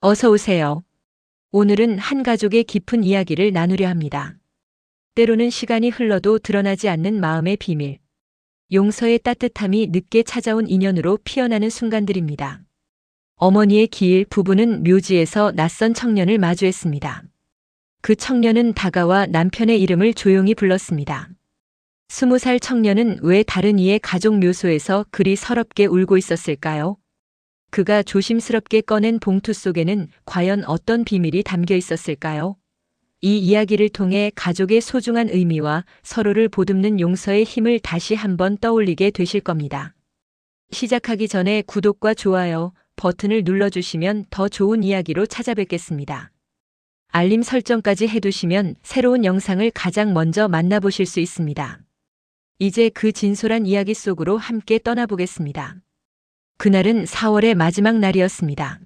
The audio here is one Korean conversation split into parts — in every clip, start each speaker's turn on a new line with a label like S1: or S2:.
S1: 어서 오세요. 오늘은 한 가족의 깊은 이야기를 나누려 합니다. 때로는 시간이 흘러도 드러나지 않는 마음의 비밀. 용서의 따뜻함이 늦게 찾아온 인연으로 피어나는 순간들입니다. 어머니의 기일 부부는 묘지에서 낯선 청년을 마주했습니다. 그 청년은 다가와 남편의 이름을 조용히 불렀습니다. 20살 청년은 왜 다른 이의 가족 묘소에서 그리 서럽게 울고 있었을까요? 그가 조심스럽게 꺼낸 봉투 속에는 과연 어떤 비밀이 담겨 있었을까요? 이 이야기를 통해 가족의 소중한 의미와 서로를 보듬는 용서의 힘을 다시 한번 떠올리게 되실 겁니다. 시작하기 전에 구독과 좋아요 버튼을 눌러주시면 더 좋은 이야기로 찾아뵙겠습니다. 알림 설정까지 해두시면 새로운 영상을 가장 먼저 만나보실 수 있습니다. 이제 그 진솔한 이야기 속으로 함께 떠나보겠습니다. 그날은 4월의 마지막 날이었습니다.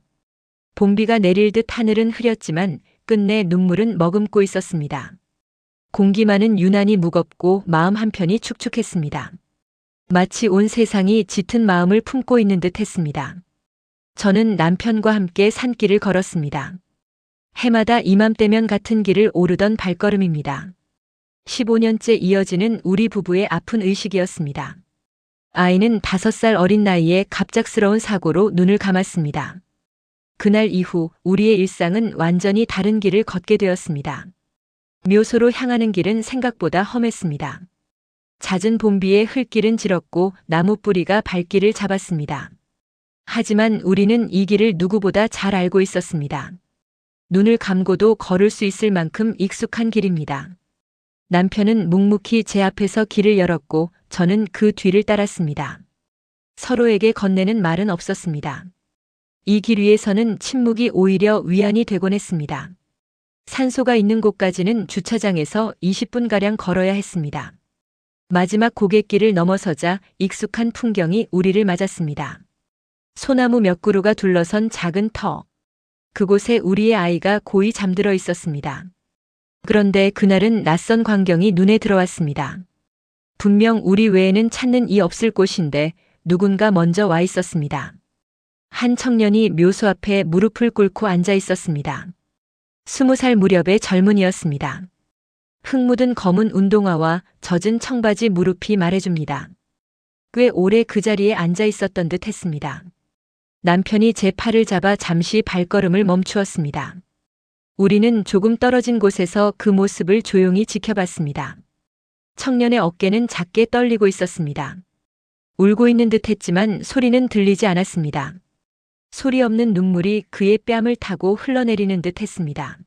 S1: 봄비가 내릴 듯 하늘은 흐렸지만 끝내 눈물은 머금고 있었습니다. 공기만은 유난히 무겁고 마음 한편이 축축했습니다. 마치 온 세상이 짙은 마음을 품고 있는 듯 했습니다. 저는 남편과 함께 산길을 걸었습니다. 해마다 이맘때면 같은 길을 오르던 발걸음입니다. 15년째 이어지는 우리 부부의 아픈 의식이었습니다. 아이는 5살 어린 나이에 갑작스러운 사고로 눈을 감았습니다. 그날 이후 우리의 일상은 완전히 다른 길을 걷게 되었습니다. 묘소로 향하는 길은 생각보다 험했습니다. 잦은 봄비에 흙길은 질었고 나무 뿌리가 발길을 잡았습니다. 하지만 우리는 이 길을 누구보다 잘 알고 있었습니다. 눈을 감고도 걸을 수 있을 만큼 익숙한 길입니다. 남편은 묵묵히 제 앞에서 길을 열었고 저는 그 뒤를 따랐습니다. 서로에게 건네는 말은 없었습니다. 이 길 위에서는 침묵이 오히려 위안이 되곤 했습니다. 산소가 있는 곳까지는 주차장에서 20분가량 걸어야 했습니다. 마지막 고갯길을 넘어서자 익숙한 풍경이 우리를 맞았습니다. 소나무 몇 그루가 둘러선 작은 터. 그곳에 우리의 아이가 고이 잠들어 있었습니다. 그런데 그날은 낯선 광경이 눈에 들어왔습니다. 분명 우리 외에는 찾는 이 없을 곳인데 누군가 먼저 와 있었습니다. 한 청년이 묘소 앞에 무릎을 꿇고 앉아 있었습니다. 20살 무렵의 젊은이였습니다. 흙 묻은 검은 운동화와 젖은 청바지 무릎이 말해줍니다. 꽤 오래 그 자리에 앉아 있었던 듯 했습니다. 남편이 제 팔을 잡아 잠시 발걸음을 멈추었습니다. 우리는 조금 떨어진 곳에서 그 모습을 조용히 지켜봤습니다. 청년의 어깨는 작게 떨리고 있었습니다. 울고 있는 듯 했지만 소리는 들리지 않았습니다. 소리 없는 눈물이 그의 뺨을 타고 흘러내리는 듯 했습니다.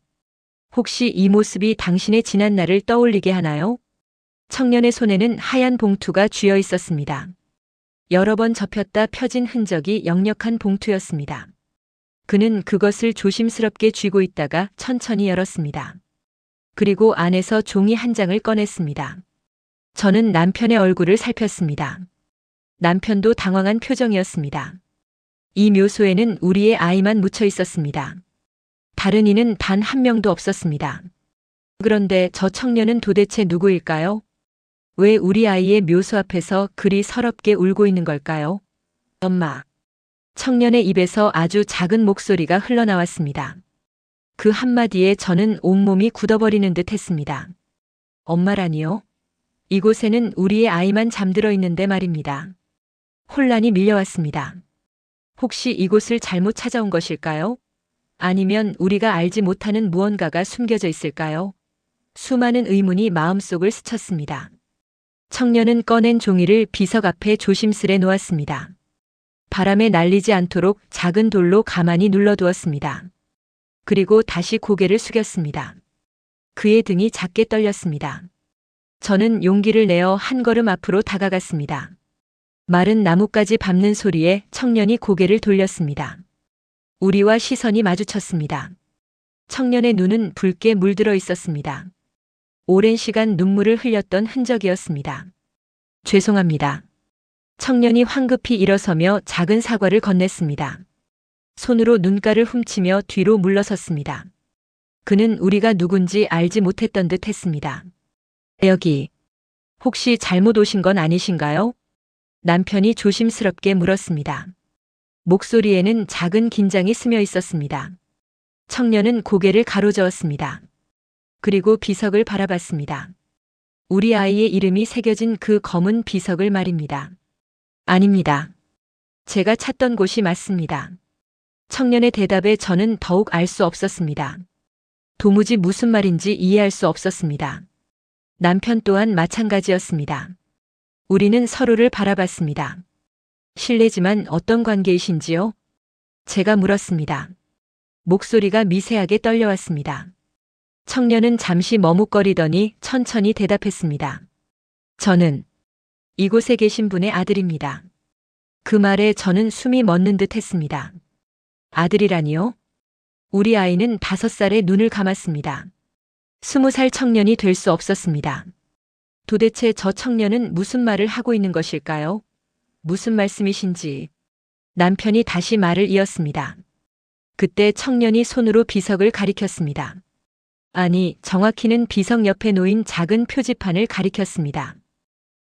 S1: 혹시 이 모습이 당신의 지난 날을 떠올리게 하나요? 청년의 손에는 하얀 봉투가 쥐어 있었습니다. 여러 번 접혔다 펴진 흔적이 역력한 봉투였습니다. 그는 그것을 조심스럽게 쥐고 있다가 천천히 열었습니다. 그리고 안에서 종이 한 장을 꺼냈습니다. 저는 남편의 얼굴을 살폈습니다. 남편도 당황한 표정이었습니다. 이 묘소에는 우리의 아이만 묻혀 있었습니다. 다른 이는 단 한 명도 없었습니다. 그런데 저 청년은 도대체 누구일까요? 왜 우리 아이의 묘소 앞에서 그리 서럽게 울고 있는 걸까요? 엄마. 청년의 입에서 아주 작은 목소리가 흘러나왔습니다. 그 한마디에 저는 온몸이 굳어버리는 듯 했습니다. 엄마라니요? 이곳에는 우리의 아이만 잠들어 있는데 말입니다. 혼란이 밀려왔습니다. 혹시 이곳을 잘못 찾아온 것일까요? 아니면 우리가 알지 못하는 무언가가 숨겨져 있을까요? 수많은 의문이 마음속을 스쳤습니다. 청년은 꺼낸 종이를 비석 앞에 조심스레 놓았습니다. 바람에 날리지 않도록 작은 돌로 가만히 눌러두었습니다. 그리고 다시 고개를 숙였습니다. 그의 등이 작게 떨렸습니다. 저는 용기를 내어 한 걸음 앞으로 다가갔습니다. 마른 나뭇가지 밟는 소리에 청년이 고개를 돌렸습니다. 우리와 시선이 마주쳤습니다. 청년의 눈은 붉게 물들어 있었습니다. 오랜 시간 눈물을 흘렸던 흔적이었습니다. 죄송합니다. 청년이 황급히 일어서며 작은 사과를 건넸습니다. 손으로 눈가를 훔치며 뒤로 물러섰습니다. 그는 우리가 누군지 알지 못했던 듯 했습니다. 여기, 혹시 잘못 오신 건 아니신가요? 남편이 조심스럽게 물었습니다. 목소리에는 작은 긴장이 스며 있었습니다. 청년은 고개를 가로저었습니다. 그리고 비석을 바라봤습니다. 우리 아이의 이름이 새겨진 그 검은 비석을 말입니다. 아닙니다. 제가 찾던 곳이 맞습니다. 청년의 대답에 저는 더욱 알 수 없었습니다. 도무지 무슨 말인지 이해할 수 없었습니다. 남편 또한 마찬가지였습니다. 우리는 서로를 바라봤습니다. 실례지만 어떤 관계이신지요? 제가 물었습니다. 목소리가 미세하게 떨려왔습니다. 청년은 잠시 머뭇거리더니 천천히 대답했습니다. 저는 이곳에 계신 분의 아들입니다. 그 말에 저는 숨이 멎는 듯 했습니다. 아들이라니요? 우리 아이는 5살에 눈을 감았습니다. 20살 청년이 될 수 없었습니다. 도대체 저 청년은 무슨 말을 하고 있는 것일까요? 무슨 말씀이신지. 남편이 다시 말을 이었습니다. 그때 청년이 손으로 비석을 가리켰습니다. 아니, 정확히는 비석 옆에 놓인 작은 표지판을 가리켰습니다.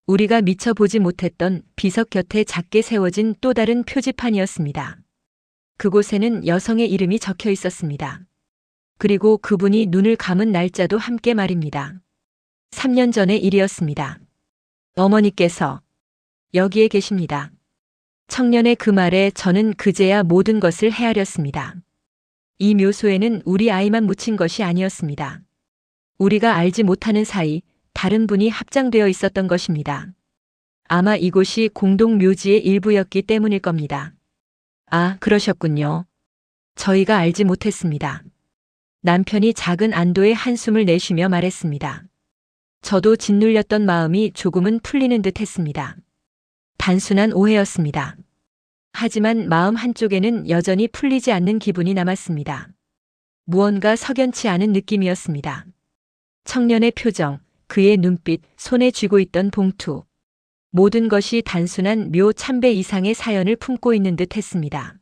S1: 우리가 미처 보지 못했던 비석 곁에 작게 세워진 또 다른 표지판이었습니다. 그곳에는 여성의 이름이 적혀 있었습니다. 그리고 그분이 눈을 감은 날짜도 함께 말입니다. 3년 전의 일이었습니다. 어머니께서 여기에 계십니다. 청년의 그 말에 저는 그제야 모든 것을 헤아렸습니다. 이 묘소에는 우리 아이만 묻힌 것이 아니었습니다. 우리가 알지 못하는 사이 다른 분이 합장되어 있었던 것입니다. 아마 이곳이 공동 묘지의 일부였기 때문일 겁니다. 아, 그러셨군요. 저희가 알지 못했습니다. 남편이 작은 안도의 한숨을 내쉬며 말했습니다. 저도 짓눌렸던 마음이 조금은 풀리는 듯 했습니다. 단순한 오해였습니다. 하지만 마음 한쪽에는 여전히 풀리지 않는 기분이 남았습니다. 무언가 석연치 않은 느낌이었습니다. 청년의 표정, 그의 눈빛, 손에 쥐고 있던 봉투. 모든 것이 단순한 묘 참배 이상의 사연을 품고 있는 듯 했습니다.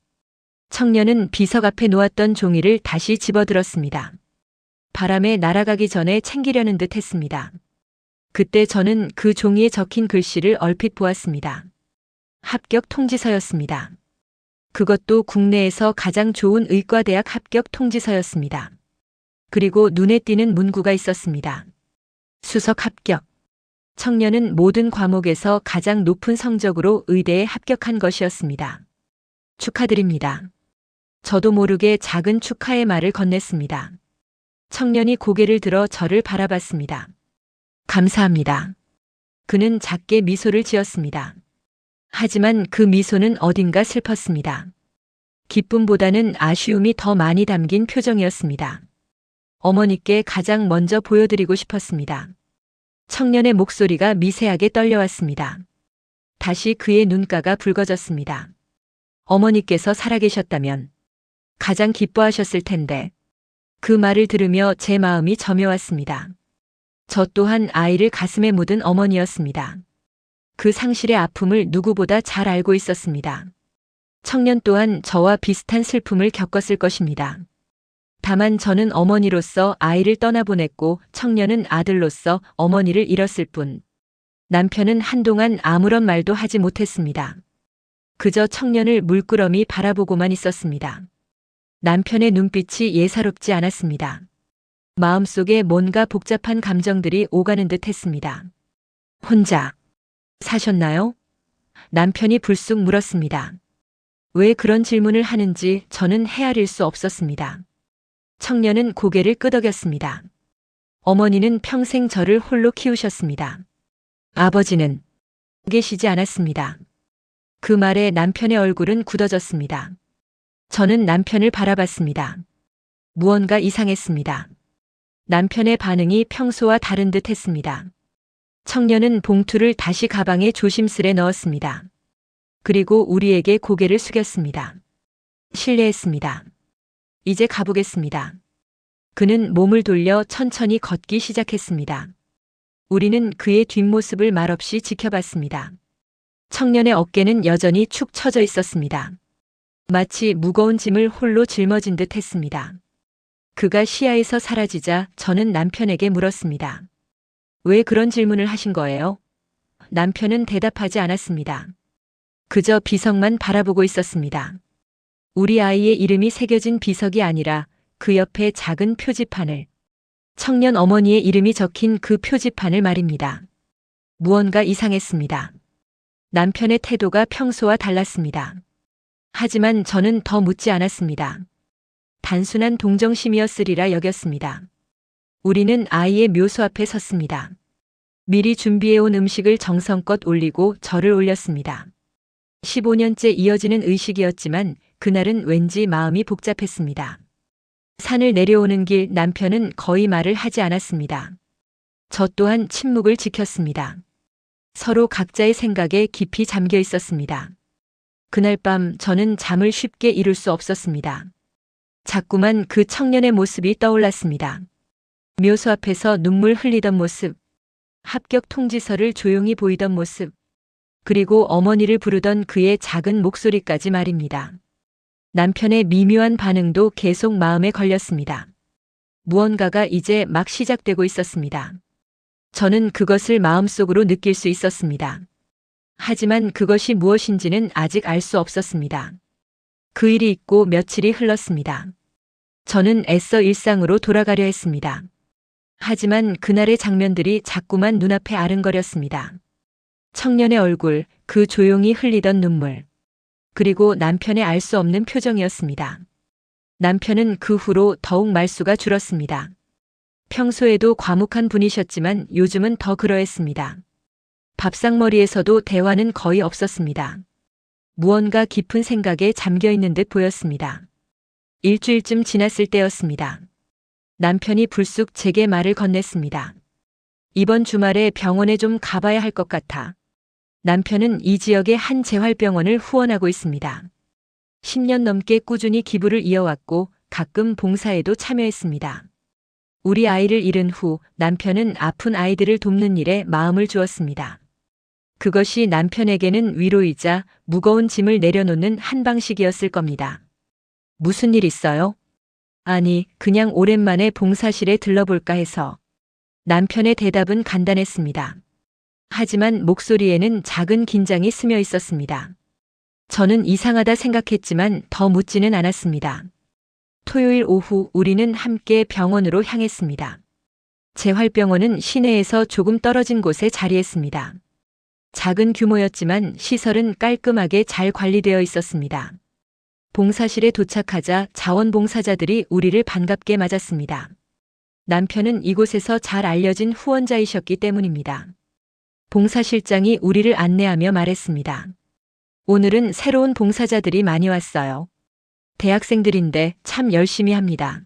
S1: 청년은 비석 앞에 놓았던 종이를 다시 집어들었습니다. 바람에 날아가기 전에 챙기려는 듯 했습니다. 그때 저는 그 종이에 적힌 글씨를 얼핏 보았습니다. 합격 통지서였습니다. 그것도 국내에서 가장 좋은 의과대학 합격 통지서였습니다. 그리고 눈에 띄는 문구가 있었습니다. 수석 합격. 청년은 모든 과목에서 가장 높은 성적으로 의대에 합격한 것이었습니다. 축하드립니다. 저도 모르게 작은 축하의 말을 건넸습니다. 청년이 고개를 들어 저를 바라봤습니다. 감사합니다. 그는 작게 미소를 지었습니다. 하지만 그 미소는 어딘가 슬펐습니다. 기쁨보다는 아쉬움이 더 많이 담긴 표정이었습니다. 어머니께 가장 먼저 보여드리고 싶었습니다. 청년의 목소리가 미세하게 떨려왔습니다. 다시 그의 눈가가 붉어졌습니다. 어머니께서 살아계셨다면 가장 기뻐하셨을 텐데. 그 말을 들으며 제 마음이 저며왔습니다. 저 또한 아이를 가슴에 묻은 어머니였습니다. 그 상실의 아픔을 누구보다 잘 알고 있었습니다. 청년 또한 저와 비슷한 슬픔을 겪었을 것입니다. 다만 저는 어머니로서 아이를 떠나보냈고 청년은 아들로서 어머니를 잃었을 뿐. 남편은 한동안 아무런 말도 하지 못했습니다. 그저 청년을 물끄러미 바라보고만 있었습니다. 남편의 눈빛이 예사롭지 않았습니다. 마음속에 뭔가 복잡한 감정들이 오가는 듯 했습니다. 혼자 사셨나요? 남편이 불쑥 물었습니다. 왜 그런 질문을 하는지 저는 헤아릴 수 없었습니다. 청년은 고개를 끄덕였습니다. 어머니는 평생 저를 홀로 키우셨습니다. 아버지는 계시지 않았습니다. 그 말에 남편의 얼굴은 굳어졌습니다. 저는 남편을 바라봤습니다. 무언가 이상했습니다. 남편의 반응이 평소와 다른 듯 했습니다. 청년은 봉투를 다시 가방에 조심스레 넣었습니다. 그리고 우리에게 고개를 숙였습니다. 실례했습니다. 이제 가보겠습니다. 그는 몸을 돌려 천천히 걷기 시작했습니다. 우리는 그의 뒷모습을 말없이 지켜봤습니다. 청년의 어깨는 여전히 축 처져 있었습니다. 마치 무거운 짐을 홀로 짊어진 듯 했습니다. 그가 시야에서 사라지자 저는 남편에게 물었습니다. 왜 그런 질문을 하신 거예요? 남편은 대답하지 않았습니다. 그저 비석만 바라보고 있었습니다. 우리 아이의 이름이 새겨진 비석이 아니라 그 옆에 작은 표지판을. 청년 어머니의 이름이 적힌 그 표지판을 말입니다. 무언가 이상했습니다. 남편의 태도가 평소와 달랐습니다. 하지만 저는 더 묻지 않았습니다. 단순한 동정심이었으리라 여겼습니다. 우리는 아이의 묘소 앞에 섰습니다. 미리 준비해온 음식을 정성껏 올리고 절을 올렸습니다. 15년째 이어지는 의식이었지만 그날은 왠지 마음이 복잡했습니다. 산을 내려오는 길 남편은 거의 말을 하지 않았습니다. 저 또한 침묵을 지켰습니다. 서로 각자의 생각에 깊이 잠겨 있었습니다. 그날 밤 저는 잠을 쉽게 이룰 수 없었습니다. 자꾸만 그 청년의 모습이 떠올랐습니다. 묘소 앞에서 눈물 흘리던 모습, 합격 통지서를 조용히 보이던 모습, 그리고 어머니를 부르던 그의 작은 목소리까지 말입니다. 남편의 미묘한 반응도 계속 마음에 걸렸습니다. 무언가가 이제 막 시작되고 있었습니다. 저는 그것을 마음속으로 느낄 수 있었습니다. 하지만 그것이 무엇인지는 아직 알 수 없었습니다. 그 일이 있고 며칠이 흘렀습니다. 저는 애써 일상으로 돌아가려 했습니다. 하지만 그날의 장면들이 자꾸만 눈앞에 아른거렸습니다. 청년의 얼굴, 그 조용히 흘리던 눈물, 그리고 남편의 알 수 없는 표정이었습니다. 남편은 그 후로 더욱 말수가 줄었습니다. 평소에도 과묵한 분이셨지만 요즘은 더 그러했습니다. 밥상머리에서도 대화는 거의 없었습니다. 무언가 깊은 생각에 잠겨 있는 듯 보였습니다. 일주일쯤 지났을 때였습니다. 남편이 불쑥 제게 말을 건넸습니다. 이번 주말에 병원에 좀 가봐야 할 것 같아. 남편은 이 지역의 한 재활병원을 후원하고 있습니다. 10년 넘게 꾸준히 기부를 이어왔고 가끔 봉사에도 참여했습니다. 우리 아이를 잃은 후 남편은 아픈 아이들을 돕는 일에 마음을 주었습니다. 그것이 남편에게는 위로이자 무거운 짐을 내려놓는 한 방식이었을 겁니다. 무슨 일 있어요? 아니, 그냥 오랜만에 봉사실에 들러볼까 해서. 남편의 대답은 간단했습니다. 하지만 목소리에는 작은 긴장이 스며 있었습니다. 저는 이상하다 생각했지만 더 묻지는 않았습니다. 토요일 오후 우리는 함께 병원으로 향했습니다. 재활병원은 시내에서 조금 떨어진 곳에 자리했습니다. 작은 규모였지만 시설은 깔끔하게 잘 관리되어 있었습니다. 봉사실에 도착하자 자원봉사자들이 우리를 반갑게 맞았습니다. 남편은 이곳에서 잘 알려진 후원자이셨기 때문입니다. 봉사실장이 우리를 안내하며 말했습니다. 오늘은 새로운 봉사자들이 많이 왔어요. 대학생들인데 참 열심히 합니다.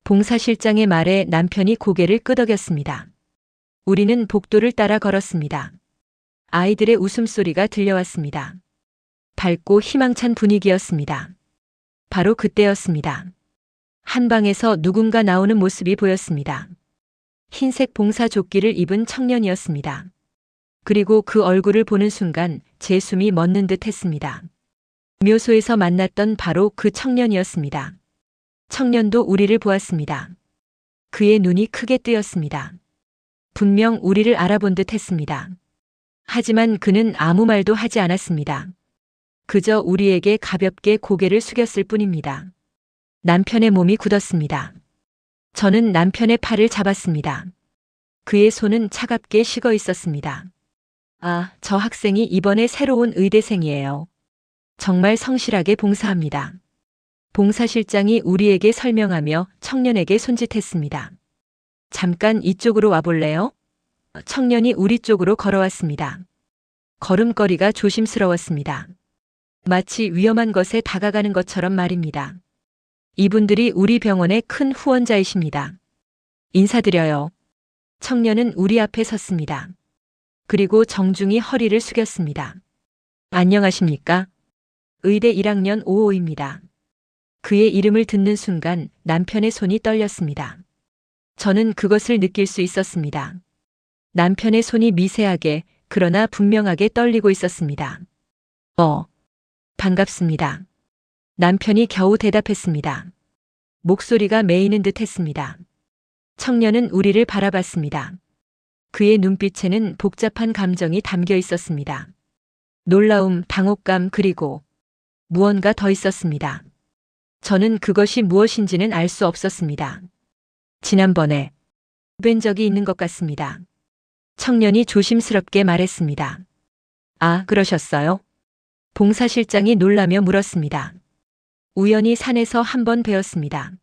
S1: 봉사실장의 말에 남편이 고개를 끄덕였습니다. 우리는 복도를 따라 걸었습니다. 아이들의 웃음소리가 들려왔습니다. 밝고 희망찬 분위기였습니다. 바로 그때였습니다. 한 방에서 누군가 나오는 모습이 보였습니다. 흰색 봉사조끼를 입은 청년이었습니다. 그리고 그 얼굴을 보는 순간 제 숨이 멎는 듯 했습니다. 묘소에서 만났던 바로 그 청년이었습니다. 청년도 우리를 보았습니다. 그의 눈이 크게 뜨였습니다. 분명 우리를 알아본 듯 했습니다. 하지만 그는 아무 말도 하지 않았습니다. 그저 우리에게 가볍게 고개를 숙였을 뿐입니다. 남편의 몸이 굳었습니다. 저는 남편의 팔을 잡았습니다. 그의 손은 차갑게 식어 있었습니다. 아, 저 학생이 이번에 새로 온 의대생이에요. 정말 성실하게 봉사합니다. 봉사실장이 우리에게 설명하며 청년에게 손짓했습니다. 잠깐 이쪽으로 와볼래요? 청년이 우리 쪽으로 걸어왔습니다. 걸음걸이가 조심스러웠습니다. 마치 위험한 것에 다가가는 것처럼 말입니다. 이분들이 우리 병원의 큰 후원자이십니다. 인사드려요. 청년은 우리 앞에 섰습니다. 그리고 정중히 허리를 숙였습니다. 안녕하십니까? 의대 1학년 55입니다. 그의 이름을 듣는 순간 남편의 손이 떨렸습니다. 저는 그것을 느낄 수 있었습니다. 남편의 손이 미세하게 그러나 분명하게 떨리고 있었습니다. 반갑습니다. 남편이 겨우 대답했습니다. 목소리가 메이는 듯 했습니다. 청년은 우리를 바라봤습니다. 그의 눈빛에는 복잡한 감정이 담겨 있었습니다. 놀라움, 당혹감, 그리고 무언가 더 있었습니다. 저는 그것이 무엇인지는 알 수 없었습니다. 지난번에 뵌 적이 있는 것 같습니다. 청년이 조심스럽게 말했습니다. 아, 그러셨어요? 봉사실장이 놀라며 물었습니다. 우연히 산에서 한 번 뵈었습니다.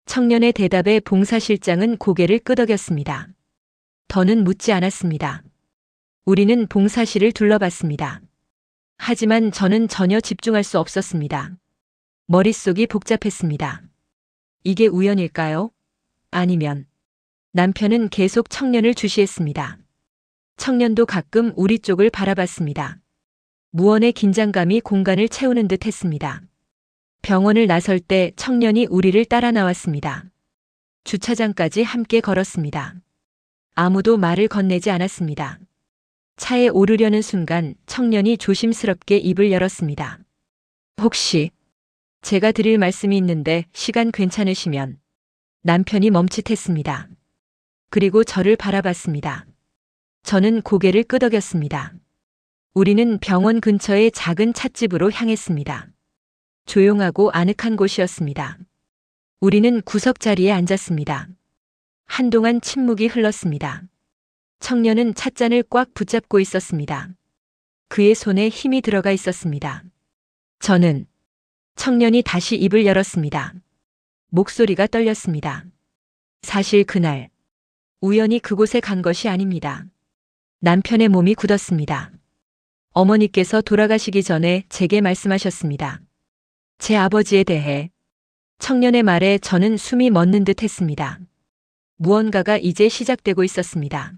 S1: 청년의 대답에 봉사실장은 고개를 끄덕였습니다. 더는 묻지 않았습니다. 우리는 봉사실을 둘러봤습니다. 하지만 저는 전혀 집중할 수 없었습니다. 머릿속이 복잡했습니다. 이게 우연일까요? 아니면 남편은 계속 청년을 주시했습니다. 청년도 가끔 우리 쪽을 바라봤습니다. 무언의 긴장감이 공간을 채우는 듯 했습니다. 병원을 나설 때 청년이 우리를 따라 나왔습니다. 주차장까지 함께 걸었습니다. 아무도 말을 건네지 않았습니다. 차에 오르려는 순간 청년이 조심스럽게 입을 열었습니다. 혹시 제가 드릴 말씀이 있는데 시간 괜찮으시면. 남편이 멈칫했습니다. 그리고 저를 바라봤습니다. 저는 고개를 끄덕였습니다. 우리는 병원 근처의 작은 찻집으로 향했습니다. 조용하고 아늑한 곳이었습니다. 우리는 구석자리에 앉았습니다. 한동안 침묵이 흘렀습니다. 청년은 찻잔을 꽉 붙잡고 있었습니다. 그의 손에 힘이 들어가 있었습니다. 저는 청년이 다시 입을 열었습니다. 목소리가 떨렸습니다. 사실 그날 우연히 그곳에 간 것이 아닙니다. 남편의 몸이 굳었습니다. 어머니께서 돌아가시기 전에 제게 말씀하셨습니다. 제 아버지에 대해. 청년의 말에 저는 숨이 멎는 듯 했습니다. 무언가가 이제 시작되고 있었습니다.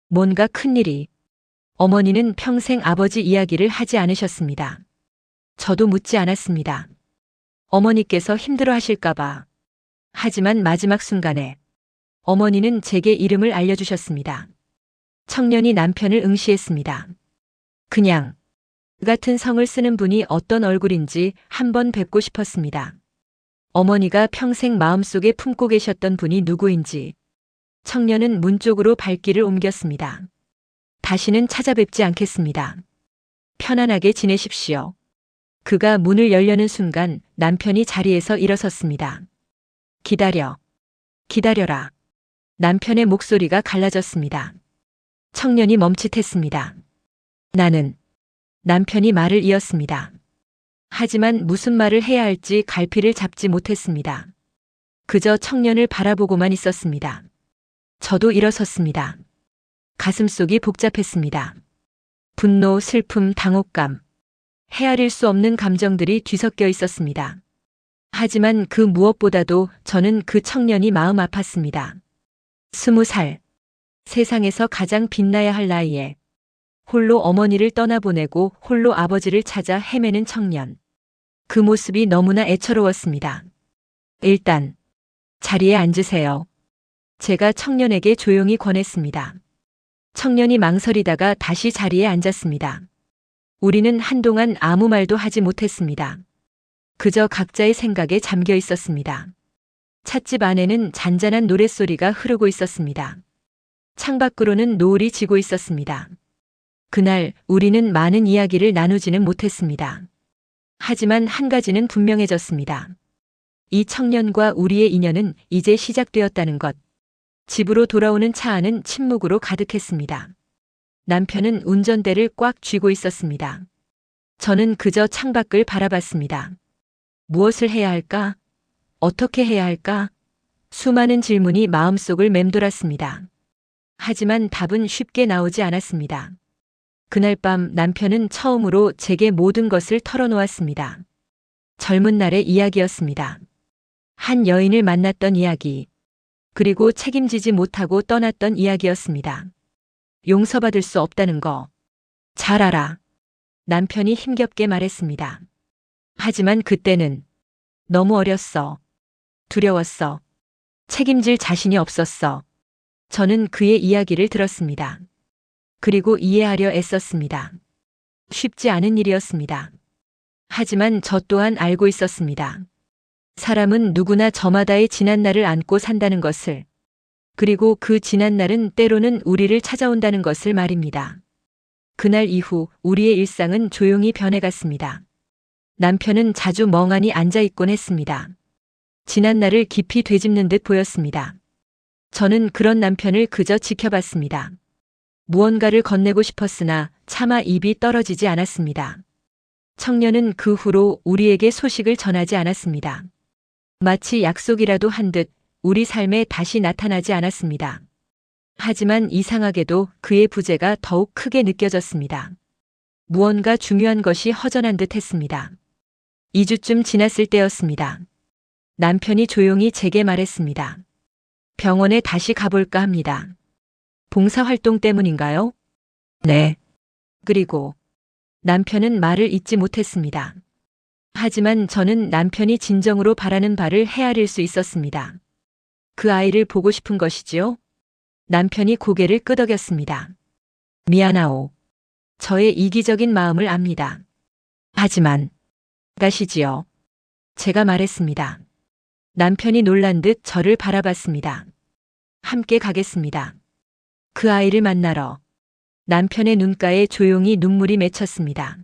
S1: 뭔가 큰일이. 어머니는 평생 아버지 이야기를 하지 않으셨습니다. 저도 묻지 않았습니다. 어머니께서 힘들어 하실까봐. 하지만 마지막 순간에 어머니는 제게 이름을 알려주셨습니다. 청년이 남편을 응시했습니다. 그냥 같은 성을 쓰는 분이 어떤 얼굴인지 한번 뵙고 싶었습니다. 어머니가 평생 마음속에 품고 계셨던 분이 누구인지. 청년은 문 쪽으로 발길을 옮겼습니다. 다시는 찾아뵙지 않겠습니다. 편안하게 지내십시오. 그가 문을 열려는 순간 남편이 자리에서 일어섰습니다. 기다려라. 남편의 목소리가 갈라졌습니다. 청년이 멈칫했습니다. 남편이 말을 이었습니다. 하지만 무슨 말을 해야 할지 갈피를 잡지 못했습니다. 그저 청년을 바라보고만 있었습니다. 저도 일어섰습니다. 가슴속이 복잡했습니다. 분노, 슬픔, 당혹감. 헤아릴 수 없는 감정들이 뒤섞여 있었습니다. 하지만 그 무엇보다도 저는 그 청년이 마음 아팠습니다. 20살. 세상에서 가장 빛나야 할 나이에 홀로 어머니를 떠나보내고 홀로 아버지를 찾아 헤매는 청년. 그 모습이 너무나 애처로웠습니다. 일단 자리에 앉으세요. 제가 청년에게 조용히 권했습니다. 청년이 망설이다가 다시 자리에 앉았습니다. 우리는 한동안 아무 말도 하지 못했습니다. 그저 각자의 생각에 잠겨 있었습니다. 찻집 안에는 잔잔한 노랫소리가 흐르고 있었습니다. 창밖으로는 노을이 지고 있었습니다. 그날 우리는 많은 이야기를 나누지는 못했습니다. 하지만 한 가지는 분명해졌습니다. 이 청년과 우리의 인연은 이제 시작되었다는 것. 집으로 돌아오는 차 안은 침묵으로 가득했습니다. 남편은 운전대를 꽉 쥐고 있었습니다. 저는 그저 창밖을 바라봤습니다. 무엇을 해야 할까? 어떻게 해야 할까? 수많은 질문이 마음속을 맴돌았습니다. 하지만 답은 쉽게 나오지 않았습니다. 그날 밤 남편은 처음으로 제게 모든 것을 털어놓았습니다. 젊은 날의 이야기였습니다. 한 여인을 만났던 이야기. 그리고 책임지지 못하고 떠났던 이야기였습니다. 용서받을 수 없다는 거. 잘 알아. 남편이 힘겹게 말했습니다. 하지만 그때는 너무 어렸어. 두려웠어. 책임질 자신이 없었어. 저는 그의 이야기를 들었습니다. 그리고 이해하려 애썼습니다. 쉽지 않은 일이었습니다. 하지만 저 또한 알고 있었습니다. 사람은 누구나 저마다의 지난날을 안고 산다는 것을, 그리고 그 지난날은 때로는 우리를 찾아온다는 것을 말입니다. 그날 이후 우리의 일상은 조용히 변해갔습니다. 남편은 자주 멍하니 앉아있곤 했습니다. 지난 날을 깊이 되짚는 듯 보였습니다. 저는 그런 남편을 그저 지켜봤습니다. 무언가를 건네고 싶었으나 차마 입이 떨어지지 않았습니다. 청년은 그 후로 우리에게 소식을 전하지 않았습니다. 마치 약속이라도 한 듯 우리 삶에 다시 나타나지 않았습니다. 하지만 이상하게도 그의 부재가 더욱 크게 느껴졌습니다. 무언가 중요한 것이 허전한 듯 했습니다. 2주쯤 지났을 때였습니다. 남편이 조용히 제게 말했습니다. 병원에 다시 가볼까 합니다. 봉사활동 때문인가요? 네. 그리고 남편은 말을 잇지 못했습니다. 하지만 저는 남편이 진정으로 바라는 바를 헤아릴 수 있었습니다. 그 아이를 보고 싶은 것이지요? 남편이 고개를 끄덕였습니다. 미안하오. 저의 이기적인 마음을 압니다. 하지만 가시지요. 제가 말했습니다. 남편이 놀란 듯 저를 바라봤습니다. 함께 가겠습니다. 그 아이를 만나러. 남편의 눈가에 조용히 눈물이 맺혔습니다.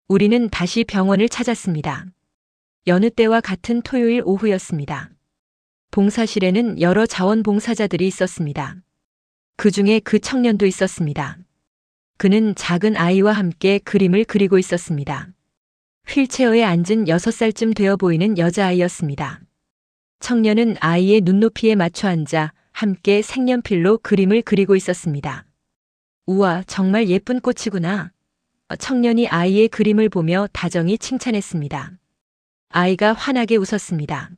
S1: 우리는 다시 병원을 찾았습니다. 여느 때와 같은 토요일 오후였습니다. 봉사실에는 여러 자원봉사자들이 있었습니다. 그 중에 그 청년도 있었습니다. 그는 작은 아이와 함께 그림을 그리고 있었습니다. 휠체어에 앉은 6살쯤 되어 보이는 여자아이였습니다. 청년은 아이의 눈높이에 맞춰 앉아 함께 색연필로 그림을 그리고 있었습니다. 우와, 정말 예쁜 꽃이구나. 청년이 아이의 그림을 보며 다정히 칭찬했습니다. 아이가 환하게 웃었습니다.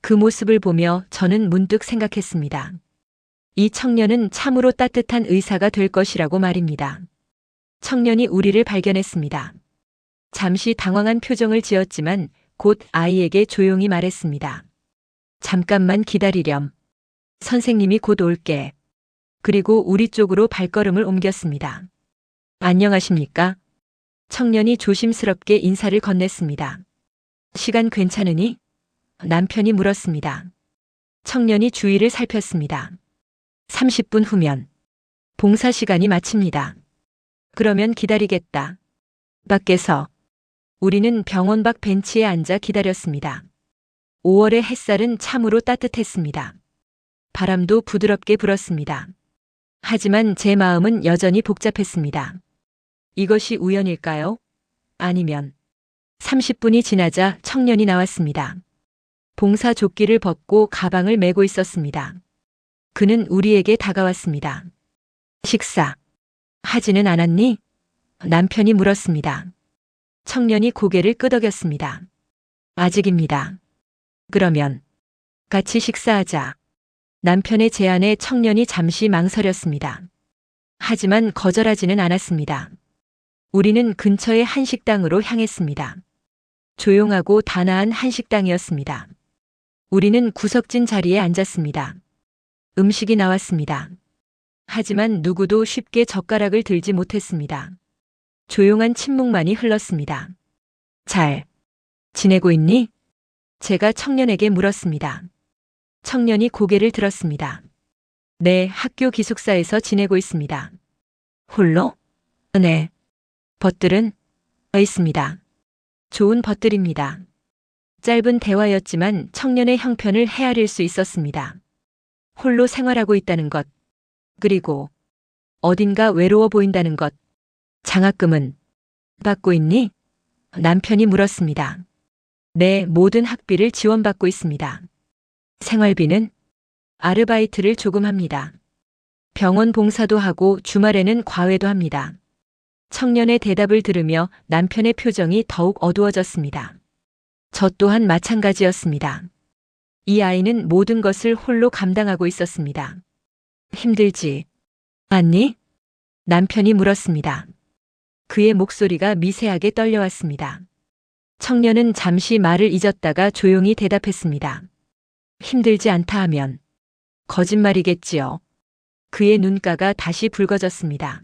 S1: 그 모습을 보며 저는 문득 생각했습니다. 이 청년은 참으로 따뜻한 의사가 될 것이라고 말입니다. 청년이 우리를 발견했습니다. 잠시 당황한 표정을 지었지만 곧 아이에게 조용히 말했습니다. 잠깐만 기다리렴. 선생님이 곧 올게. 그리고 우리 쪽으로 발걸음을 옮겼습니다. 안녕하십니까? 청년이 조심스럽게 인사를 건넸습니다. 시간 괜찮으니? 남편이 물었습니다. 청년이 주위를 살폈습니다. 30분 후면 봉사 시간이 마칩니다. 그러면 기다리겠다. 밖에서 우리는 병원 밖 벤치에 앉아 기다렸습니다. 5월의 햇살은 참으로 따뜻했습니다. 바람도 부드럽게 불었습니다. 하지만 제 마음은 여전히 복잡했습니다. 이것이 우연일까요? 아니면 30분이 지나자 청년이 나왔습니다. 봉사 조끼를 벗고 가방을 메고 있었습니다. 그는 우리에게 다가왔습니다. 식사 하지는 않았니? 남편이 물었습니다. 청년이 고개를 끄덕였습니다. 아직입니다. 그러면 같이 식사하자. 남편의 제안에 청년이 잠시 망설였습니다. 하지만 거절하지는 않았습니다. 우리는 근처의 한식당으로 향했습니다. 조용하고 단아한 한식당이었습니다. 우리는 구석진 자리에 앉았습니다. 음식이 나왔습니다. 하지만 누구도 쉽게 젓가락을 들지 못했습니다. 조용한 침묵만이 흘렀습니다. 잘 지내고 있니? 제가 청년에게 물었습니다. 청년이 고개를 들었습니다. 네, 학교 기숙사에서 지내고 있습니다. 홀로? 네. 벗들은? 있습니다. 좋은 벗들입니다. 짧은 대화였지만 청년의 형편을 헤아릴 수 있었습니다. 홀로 생활하고 있다는 것, 그리고 어딘가 외로워 보인다는 것. 장학금은 받고 있니? 남편이 물었습니다. 네, 모든 학비를 지원받고 있습니다. 생활비는? 아르바이트를 조금 합니다. 병원 봉사도 하고 주말에는 과외도 합니다. 청년의 대답을 들으며 남편의 표정이 더욱 어두워졌습니다. 저 또한 마찬가지였습니다. 이 아이는 모든 것을 홀로 감당하고 있었습니다. 힘들지 않니? 남편이 물었습니다. 그의 목소리가 미세하게 떨려왔습니다. 청년은 잠시 말을 잊었다가 조용히 대답했습니다. 힘들지 않다 하면 거짓말이겠지요. 그의 눈가가 다시 붉어졌습니다.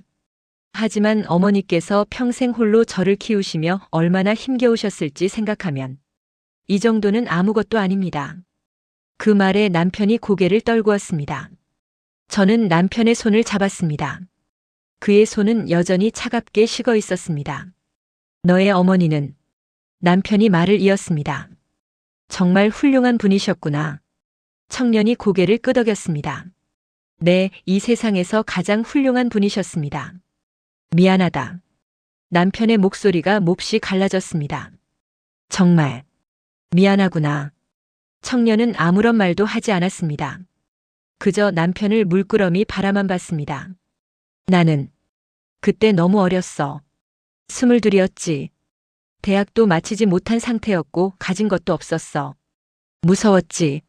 S1: 하지만 어머니께서 평생 홀로 저를 키우시며 얼마나 힘겨우셨을지 생각하면 이 정도는 아무것도 아닙니다. 그 말에 남편이 고개를 떨구었습니다. 저는 남편의 손을 잡았습니다. 그의 손은 여전히 차갑게 식어 있었습니다. 너의 어머니는 남편이 말을 이었습니다. 정말 훌륭한 분이셨구나. 청년이 고개를 끄덕였습니다. 네, 이 세상에서 가장 훌륭한 분이셨습니다. 미안하다. 남편의 목소리가 몹시 갈라졌습니다. 정말 미안하구나. 청년은 아무런 말도 하지 않았습니다. 그저 남편을 물끄러미 바라만 봤습니다. 나는 그때 너무 어렸어. 22이었지. 대학도 마치지 못한 상태였고 가진 것도 없었어. 무서웠지.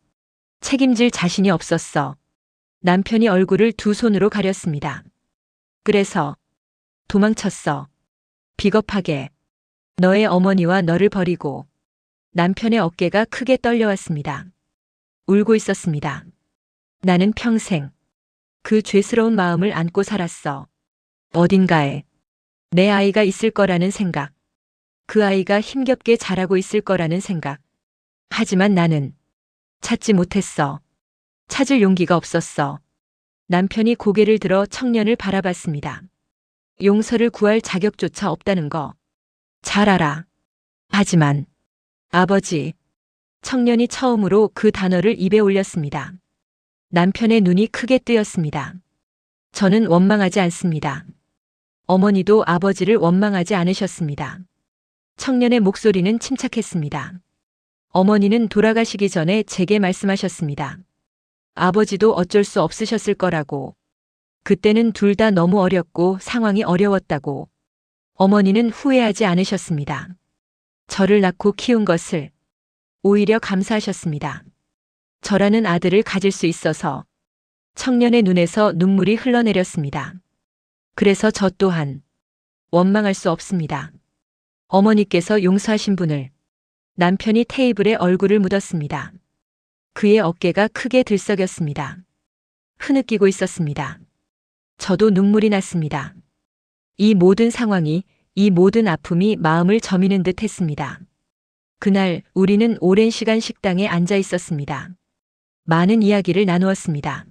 S1: 책임질 자신이 없었어. 남편이 얼굴을 두 손으로 가렸습니다. 그래서 도망쳤어. 비겁하게. 너의 어머니와 너를 버리고. 남편의 어깨가 크게 떨려왔습니다. 울고 있었습니다. 나는 평생 그 죄스러운 마음을 안고 살았어. 어딘가에 내 아이가 있을 거라는 생각. 그 아이가 힘겹게 자라고 있을 거라는 생각. 하지만 나는 찾지 못했어. 찾을 용기가 없었어. 남편이 고개를 들어 청년을 바라봤습니다. 용서를 구할 자격조차 없다는 거 잘 알아. 하지만 아버지. 청년이 처음으로 그 단어를 입에 올렸습니다. 남편의 눈이 크게 뜨였습니다. 저는 원망하지 않습니다. 어머니도 아버지를 원망하지 않으셨습니다. 청년의 목소리는 침착했습니다. 어머니는 돌아가시기 전에 제게 말씀하셨습니다. 아버지도 어쩔 수 없으셨을 거라고. 그때는 둘 다 너무 어렸고 상황이 어려웠다고. 어머니는 후회하지 않으셨습니다. 저를 낳고 키운 것을 오히려 감사하셨습니다. 저라는 아들을 가질 수 있어서. 청년의 눈에서 눈물이 흘러내렸습니다. 그래서 저 또한 원망할 수 없습니다. 어머니께서 용서하신 분을. 남편이 테이블에 얼굴을 묻었습니다. 그의 어깨가 크게 들썩였습니다. 흐느끼고 있었습니다. 저도 눈물이 났습니다. 이 모든 상황이, 이 모든 아픔이 마음을 저미는 듯 했습니다. 그날 우리는 오랜 시간 식당에 앉아 있었습니다. 많은 이야기를 나누었습니다.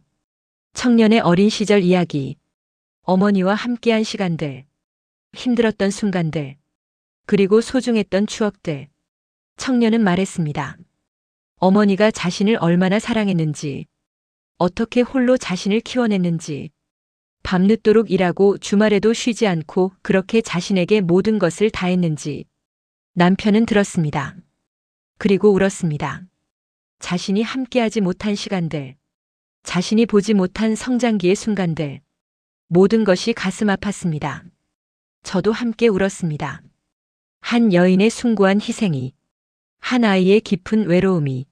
S1: 청년의 어린 시절 이야기, 어머니와 함께한 시간들, 힘들었던 순간들, 그리고 소중했던 추억들. 청년은 말했습니다. 어머니가 자신을 얼마나 사랑했는지, 어떻게 홀로 자신을 키워냈는지, 밤늦도록 일하고 주말에도 쉬지 않고 그렇게 자신에게 모든 것을 다했는지. 남편은 들었습니다. 그리고 울었습니다. 자신이 함께하지 못한 시간들, 자신이 보지 못한 성장기의 순간들, 모든 것이 가슴 아팠습니다. 저도 함께 울었습니다. 한 여인의 숭고한 희생이, 한 아이의 깊은 외로움이,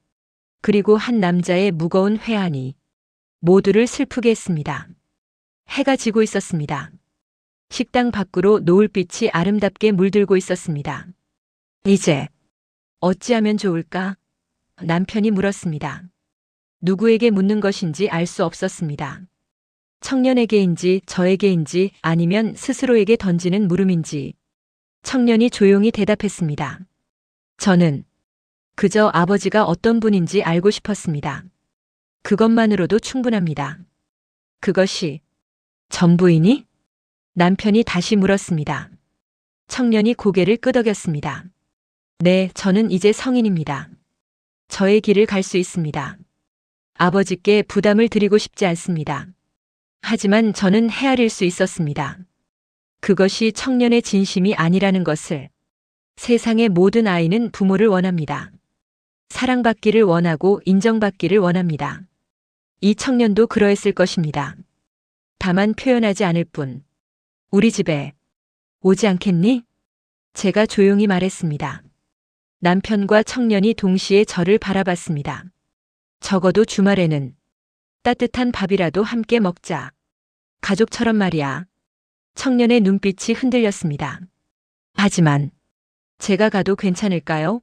S1: 그리고 한 남자의 무거운 회한이 모두를 슬프게 했습니다. 해가 지고 있었습니다. 식당 밖으로 노을빛이 아름답게 물들고 있었습니다. 이제 어찌하면 좋을까? 남편이 물었습니다. 누구에게 묻는 것인지 알 수 없었습니다. 청년에게인지 저에게인지 아니면 스스로에게 던지는 물음인지. 청년이 조용히 대답했습니다. 저는 그저 아버지가 어떤 분인지 알고 싶었습니다. 그것만으로도 충분합니다. 그것이 전부이니? 남편이 다시 물었습니다. 청년이 고개를 끄덕였습니다. 네, 저는 이제 성인입니다. 저의 길을 갈 수 있습니다. 아버지께 부담을 드리고 싶지 않습니다. 하지만 저는 헤아릴 수 있었습니다. 그것이 청년의 진심이 아니라는 것을. 세상의 모든 아이는 부모를 원합니다. 사랑받기를 원하고 인정받기를 원합니다. 이 청년도 그러했을 것입니다. 다만 표현하지 않을 뿐. 우리 집에 오지 않겠니? 제가 조용히 말했습니다. 남편과 청년이 동시에 저를 바라봤습니다. 적어도 주말에는 따뜻한 밥이라도 함께 먹자. 가족처럼 말이야. 청년의 눈빛이 흔들렸습니다. 하지만 제가 가도 괜찮을까요?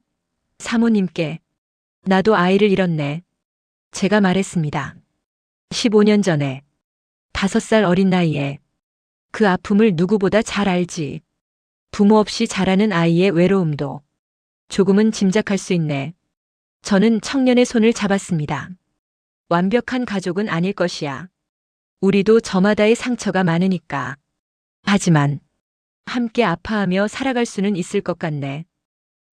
S1: 사모님께. 나도 아이를 잃었네. 제가 말했습니다. 15년 전에 5살 어린 나이에. 그 아픔을 누구보다 잘 알지. 부모 없이 자라는 아이의 외로움도 조금은 짐작할 수 있네. 저는 청년의 손을 잡았습니다. 완벽한 가족은 아닐 것이야. 우리도 저마다의 상처가 많으니까. 하지만 함께 아파하며 살아갈 수는 있을 것 같네.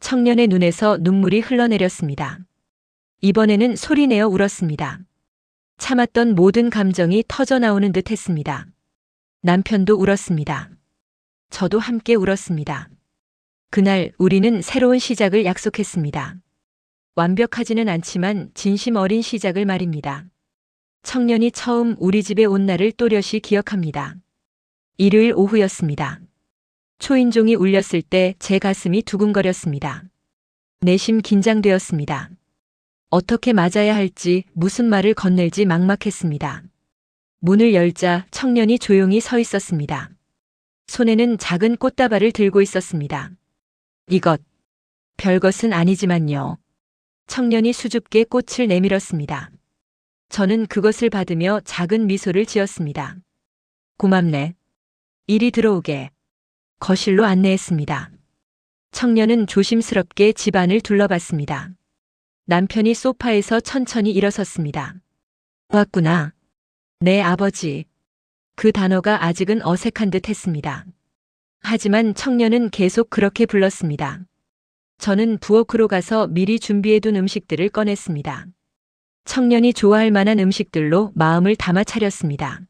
S1: 청년의 눈에서 눈물이 흘러내렸습니다. 이번에는 소리내어 울었습니다. 참았던 모든 감정이 터져나오는 듯 했습니다. 남편도 울었습니다. 저도 함께 울었습니다. 그날 우리는 새로운 시작을 약속했습니다. 완벽하지는 않지만 진심 어린 시작을 말입니다. 청년이 처음 우리 집에 온 날을 또렷이 기억합니다. 일요일 오후였습니다. 초인종이 울렸을 때 제 가슴이 두근거렸습니다. 내심 긴장되었습니다. 어떻게 맞아야 할지, 무슨 말을 건넬지 막막했습니다. 문을 열자 청년이 조용히 서 있었습니다. 손에는 작은 꽃다발을 들고 있었습니다. 이것, 별것은 아니지만요. 청년이 수줍게 꽃을 내밀었습니다. 저는 그것을 받으며 작은 미소를 지었습니다. 고맙네. 이리 들어오게. 거실로 안내했습니다. 청년은 조심스럽게 집안을 둘러봤습니다. 남편이 소파에서 천천히 일어섰습니다. 왔구나. 네, 아버지. 그 단어가 아직은 어색한 듯 했습니다. 하지만 청년은 계속 그렇게 불렀습니다. 저는 부엌으로 가서 미리 준비해둔 음식들을 꺼냈습니다. 청년이 좋아할 만한 음식들로 마음을 담아 차렸습니다.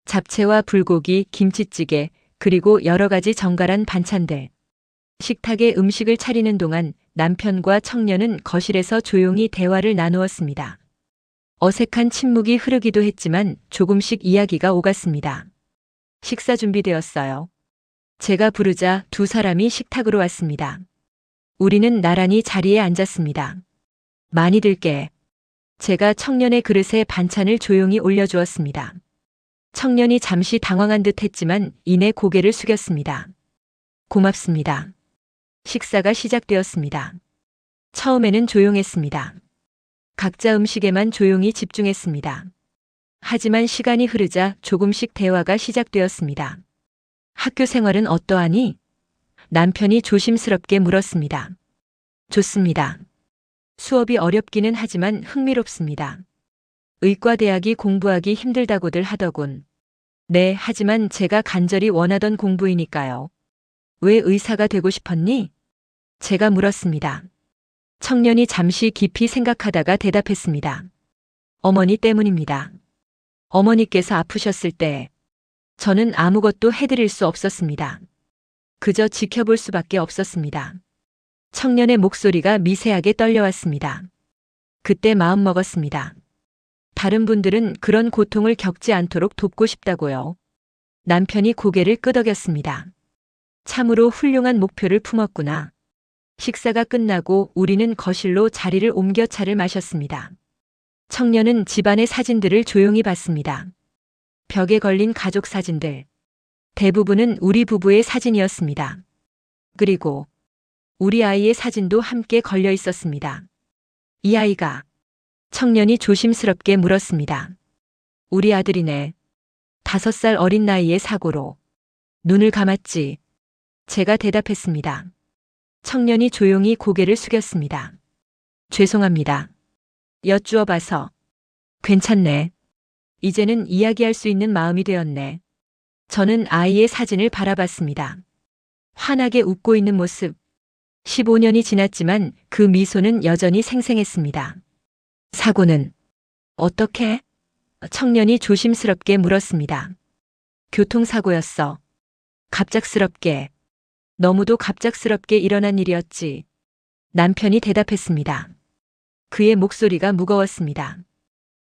S1: 잡채와 불고기, 김치찌개, 그리고 여러 가지 정갈한 반찬들. 식탁에 음식을 차리는 동안 남편과 청년은 거실에서 조용히 대화를 나누었습니다. 어색한 침묵이 흐르기도 했지만 조금씩 이야기가 오갔습니다. 식사 준비되었어요. 제가 부르자 두 사람이 식탁으로 왔습니다. 우리는 나란히 자리에 앉았습니다. 많이 들게. 제가 청년의 그릇에 반찬을 조용히 올려주었습니다. 청년이 잠시 당황한 듯 했지만 이내 고개를 숙였습니다. 고맙습니다. 식사가 시작되었습니다. 처음에는 조용했습니다. 각자 음식에만 조용히 집중했습니다. 하지만 시간이 흐르자 조금씩 대화가 시작되었습니다. 학교 생활은 어떠하니? 남편이 조심스럽게 물었습니다. 좋습니다. 수업이 어렵기는 하지만 흥미롭습니다. 의과대학이 공부하기 힘들다고들 하더군. 네, 하지만 제가 간절히 원하던 공부이니까요. 왜 의사가 되고 싶었니? 제가 물었습니다. 청년이 잠시 깊이 생각하다가 대답했습니다. 어머니 때문입니다. 어머니께서 아프셨을 때 저는 아무것도 해드릴 수 없었습니다. 그저 지켜볼 수밖에 없었습니다. 청년의 목소리가 미세하게 떨려왔습니다. 그때 마음먹었습니다. 다른 분들은 그런 고통을 겪지 않도록 돕고 싶다고요. 남편이 고개를 끄덕였습니다. 참으로 훌륭한 목표를 품었구나. 식사가 끝나고 우리는 거실로 자리를 옮겨 차를 마셨습니다. 청년은 집안의 사진들을 조용히 봤습니다. 벽에 걸린 가족 사진들. 대부분은 우리 부부의 사진이었습니다. 그리고 우리 아이의 사진도 함께 걸려 있었습니다. 이 아이가? 청년이 조심스럽게 물었습니다. 우리 아들이네. 5살 어린 나이에 사고로. 눈을 감았지. 제가 대답했습니다. 청년이 조용히 고개를 숙였습니다. 죄송합니다. 여쭈어 봐서. 괜찮네. 이제는 이야기할 수 있는 마음이 되었네. 저는 아이의 사진을 바라봤습니다. 환하게 웃고 있는 모습. 15년이 지났지만 그 미소는 여전히 생생했습니다. 사고는 어떻게? 청년이 조심스럽게 물었습니다. 교통사고였어. 갑작스럽게. 너무도 갑작스럽게 일어난 일이었지. 남편이 대답했습니다. 그의 목소리가 무거웠습니다.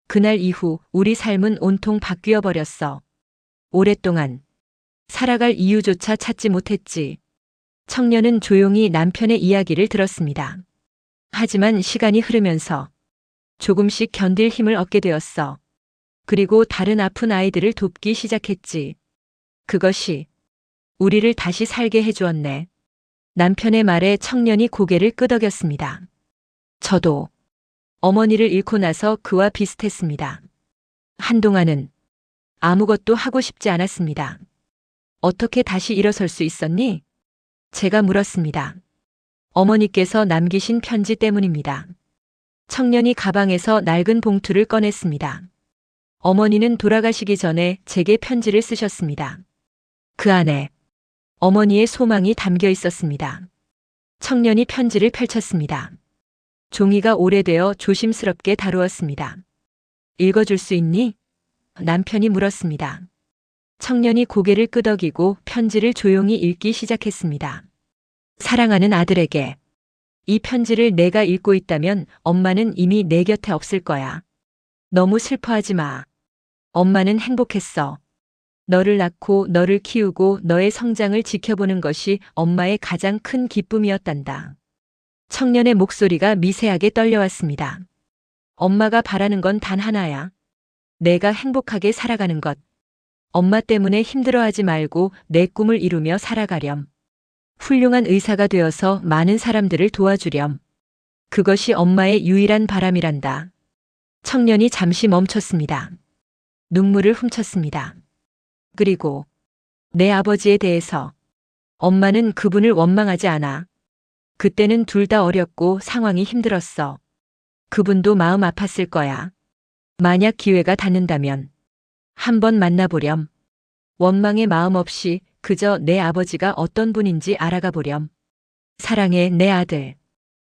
S1: 그날 이후 우리 삶은 온통 바뀌어 버렸어. 오랫동안 살아갈 이유조차 찾지 못했지. 청년은 조용히 남편의 이야기를 들었습니다. 하지만 시간이 흐르면서 조금씩 견딜 힘을 얻게 되었어. 그리고 다른 아픈 아이들을 돕기 시작했지. 그것이 우리를 다시 살게 해주었네. 남편의 말에 청년이 고개를 끄덕였습니다. 저도 어머니를 잃고 나서 그와 비슷했습니다. 한동안은 아무것도 하고 싶지 않았습니다. 어떻게 다시 일어설 수 있었니? 제가 물었습니다. 어머니께서 남기신 편지 때문입니다. 청년이 가방에서 낡은 봉투를 꺼냈습니다. 어머니는 돌아가시기 전에 제게 편지를 쓰셨습니다. 그 안에 어머니의 소망이 담겨 있었습니다. 청년이 편지를 펼쳤습니다. 종이가 오래되어 조심스럽게 다루었습니다. 읽어줄 수 있니? 남편이 물었습니다. 청년이 고개를 끄덕이고 편지를 조용히 읽기 시작했습니다. 사랑하는 아들에게. 이 편지를 내가 읽고 있다면 엄마는 이미 내 곁에 없을 거야. 너무 슬퍼하지 마. 엄마는 행복했어. 너를 낳고 너를 키우고 너의 성장을 지켜보는 것이 엄마의 가장 큰 기쁨이었단다. 청년의 목소리가 미세하게 떨려왔습니다. 엄마가 바라는 건 단 하나야. 내가 행복하게 살아가는 것. 엄마 때문에 힘들어하지 말고 내 꿈을 이루며 살아가렴. 훌륭한 의사가 되어서 많은 사람들을 도와주렴. 그것이 엄마의 유일한 바람이란다. 청년이 잠시 멈췄습니다. 눈물을 훔쳤습니다. 그리고 내 아버지에 대해서. 엄마는 그분을 원망하지 않아. 그때는 둘 다 어렸고 상황이 힘들었어. 그분도 마음 아팠을 거야. 만약 기회가 닿는다면 한번 만나보렴. 원망의 마음 없이 그저 내 아버지가 어떤 분인지 알아가 보렴. 사랑해, 내 아들.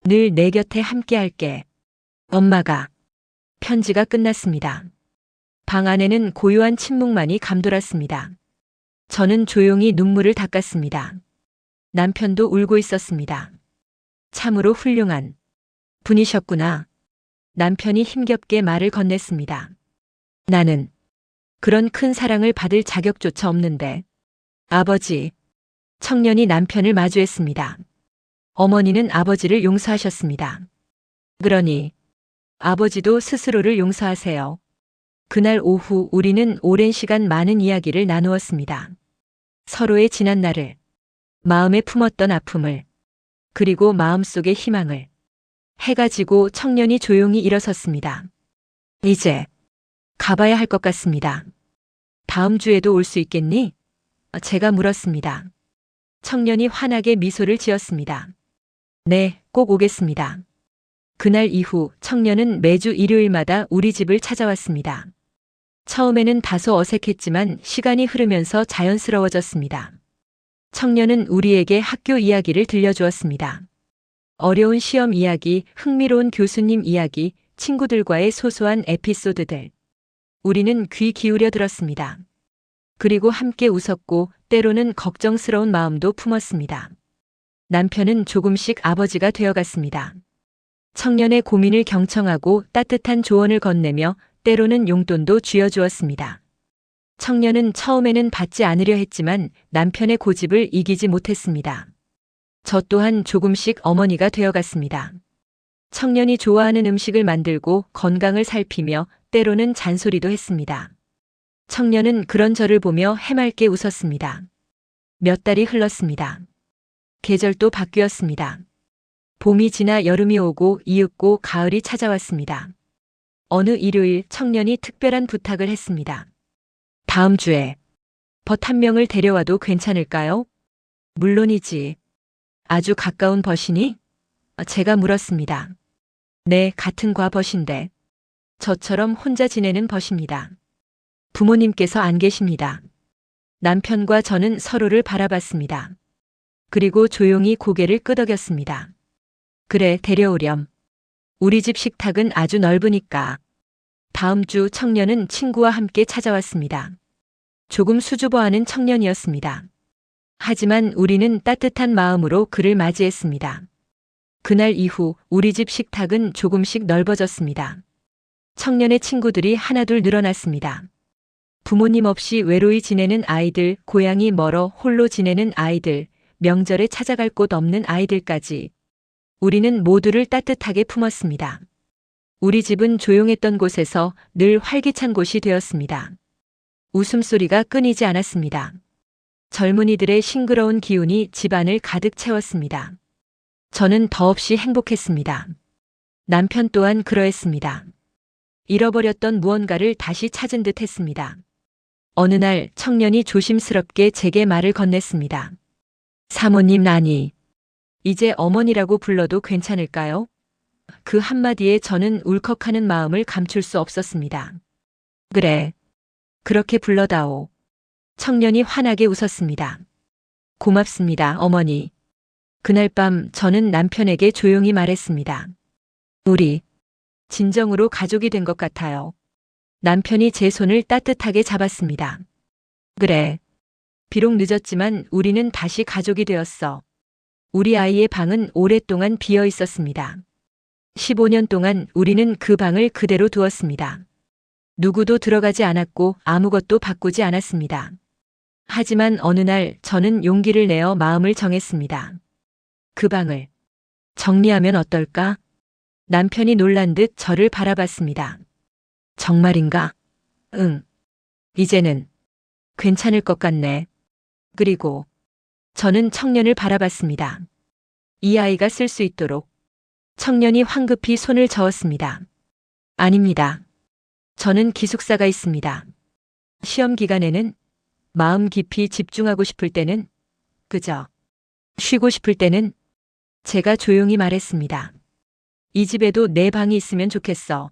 S1: 늘 내 곁에 함께할게. 엄마가. 편지가 끝났습니다. 방 안에는 고요한 침묵만이 감돌았습니다. 저는 조용히 눈물을 닦았습니다. 남편도 울고 있었습니다. 참으로 훌륭한 분이셨구나. 남편이 힘겹게 말을 건넸습니다. 나는 그런 큰 사랑을 받을 자격조차 없는데. 아버지. 청년이 남편을 마주했습니다. 어머니는 아버지를 용서하셨습니다. 그러니 아버지도 스스로를 용서하세요. 그날 오후 우리는 오랜 시간 많은 이야기를 나누었습니다. 서로의 지난 날을, 마음에 품었던 아픔을, 그리고 마음속의 희망을. 해가 지고 청년이 조용히 일어섰습니다. 이제 가봐야 할 것 같습니다. 다음 주에도 올 수 있겠니? 제가 물었습니다. 청년이 환하게 미소를 지었습니다. 네, 꼭 오겠습니다. 그날 이후 청년은 매주 일요일마다 우리 집을 찾아왔습니다. 처음에는 다소 어색했지만 시간이 흐르면서 자연스러워졌습니다. 청년은 우리에게 학교 이야기를 들려주었습니다. 어려운 시험 이야기, 흥미로운 교수님 이야기, 친구들과의 소소한 에피소드들. 우리는 귀 기울여 들었습니다. 그리고 함께 웃었고 때로는 걱정스러운 마음도 품었습니다. 남편은 조금씩 아버지가 되어갔습니다. 청년의 고민을 경청하고 따뜻한 조언을 건네며 때로는 용돈도 쥐어주었습니다. 청년은 처음에는 받지 않으려 했지만 남편의 고집을 이기지 못했습니다. 저 또한 조금씩 어머니가 되어갔습니다. 청년이 좋아하는 음식을 만들고 건강을 살피며 때로는 잔소리도 했습니다. 청년은 그런 저를 보며 해맑게 웃었습니다. 몇 달이 흘렀습니다. 계절도 바뀌었습니다. 봄이 지나 여름이 오고 이윽고 가을이 찾아왔습니다. 어느 일요일 청년이 특별한 부탁을 했습니다. 다음 주에 벗 한 명을 데려와도 괜찮을까요? 물론이지. 아주 가까운 벗이니? 제가 물었습니다. 네, 같은 과 벗인데. 저처럼 혼자 지내는 벗입니다. 부모님께서 안 계십니다. 남편과 저는 서로를 바라봤습니다. 그리고 조용히 고개를 끄덕였습니다. 그래, 데려오렴. 우리 집 식탁은 아주 넓으니까. 다음 주 청년은 친구와 함께 찾아왔습니다. 조금 수줍어하는 청년이었습니다. 하지만 우리는 따뜻한 마음으로 그를 맞이했습니다. 그날 이후 우리 집 식탁은 조금씩 넓어졌습니다. 청년의 친구들이 하나둘 늘어났습니다. 부모님 없이 외로이 지내는 아이들, 고향이 멀어 홀로 지내는 아이들, 명절에 찾아갈 곳 없는 아이들까지. 우리는 모두를 따뜻하게 품었습니다. 우리 집은 조용했던 곳에서 늘 활기찬 곳이 되었습니다. 웃음소리가 끊이지 않았습니다. 젊은이들의 싱그러운 기운이 집안을 가득 채웠습니다. 저는 더없이 행복했습니다. 남편 또한 그러했습니다. 잃어버렸던 무언가를 다시 찾은 듯 했습니다. 어느 날 청년이 조심스럽게 제게 말을 건넸습니다. 사모님, 아니, 이제 어머니라고 불러도 괜찮을까요? 그 한마디에 저는 울컥하는 마음을 감출 수 없었습니다. 그래, 그렇게 불러다오. 청년이 환하게 웃었습니다. 고맙습니다, 어머니. 그날 밤 저는 남편에게 조용히 말했습니다. 우리 진정으로 가족이 된 것 같아요. 남편이 제 손을 따뜻하게 잡았습니다. 그래. 비록 늦었지만 우리는 다시 가족이 되었어. 우리 아이의 방은 오랫동안 비어 있었습니다. 15년 동안 우리는 그 방을 그대로 두었습니다. 누구도 들어가지 않았고 아무것도 바꾸지 않았습니다. 하지만 어느 날 저는 용기를 내어 마음을 정했습니다. 그 방을 정리하면 어떨까? 남편이 놀란 듯 저를 바라봤습니다. 정말인가? 응. 이제는 괜찮을 것 같네. 그리고 저는 청년을 바라봤습니다. 이 아이가 쓸 수 있도록. 청년이 황급히 손을 저었습니다. 아닙니다. 저는 기숙사가 있습니다. 시험 기간에는 마음 깊이 집중하고 싶을 때는 그저 쉬고 싶을 때는 제가 조용히 말했습니다. 이 집에도 내 방이 있으면 좋겠어.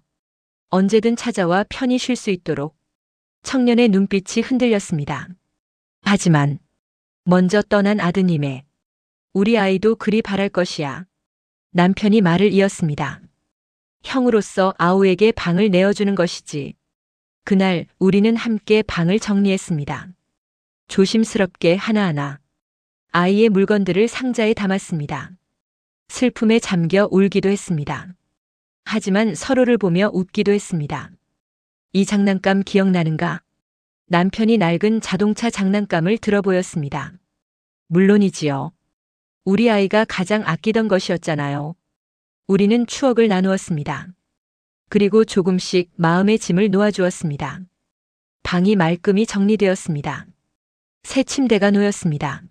S1: 언제든 찾아와 편히 쉴 수 있도록. 청년의 눈빛이 흔들렸습니다. 하지만 먼저 떠난 아드님의 우리 아이도 그리 바랄 것이야. 남편이 말을 이었습니다. 형으로서 아우에게 방을 내어주는 것이지. 그날 우리는 함께 방을 정리했습니다. 조심스럽게 하나하나 아이의 물건들을 상자에 담았습니다. 슬픔에 잠겨 울기도 했습니다. 하지만 서로를 보며 웃기도 했습니다. 이 장난감 기억나는가? 남편이 낡은 자동차 장난감을 들어 보였습니다. 물론이지요. 우리 아이가 가장 아끼던 것이었잖아요. 우리는 추억을 나누었습니다. 그리고 조금씩 마음의 짐을 놓아주었습니다. 방이 말끔히 정리되었습니다. 새 침대가 놓였습니다.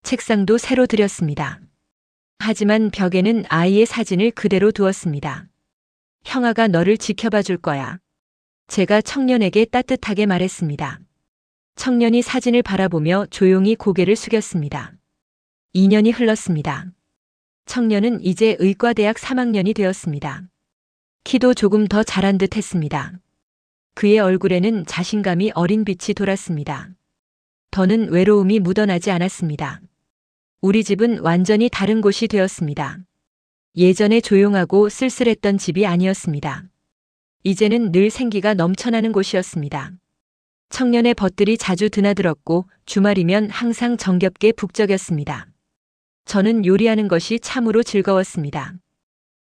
S1: 책상도 새로 들였습니다. 하지만 벽에는 아이의 사진을 그대로 두었습니다. 형아가 너를 지켜봐 줄 거야. 제가 청년에게 따뜻하게 말했습니다. 청년이 사진을 바라보며 조용히 고개를 숙였습니다. 2년이 흘렀습니다. 청년은 이제 의과대학 3학년이 되었습니다. 키도 조금 더 자란 듯 했습니다. 그의 얼굴에는 자신감이 어린 빛이 돌았습니다. 더는 외로움이 묻어나지 않았습니다. 우리 집은 완전히 다른 곳이 되었습니다. 예전에 조용하고 쓸쓸했던 집이 아니었습니다. 이제는 늘 생기가 넘쳐나는 곳이었습니다. 청년의 벗들이 자주 드나들었고 주말이면 항상 정겹게 북적였습니다. 저는 요리하는 것이 참으로 즐거웠습니다.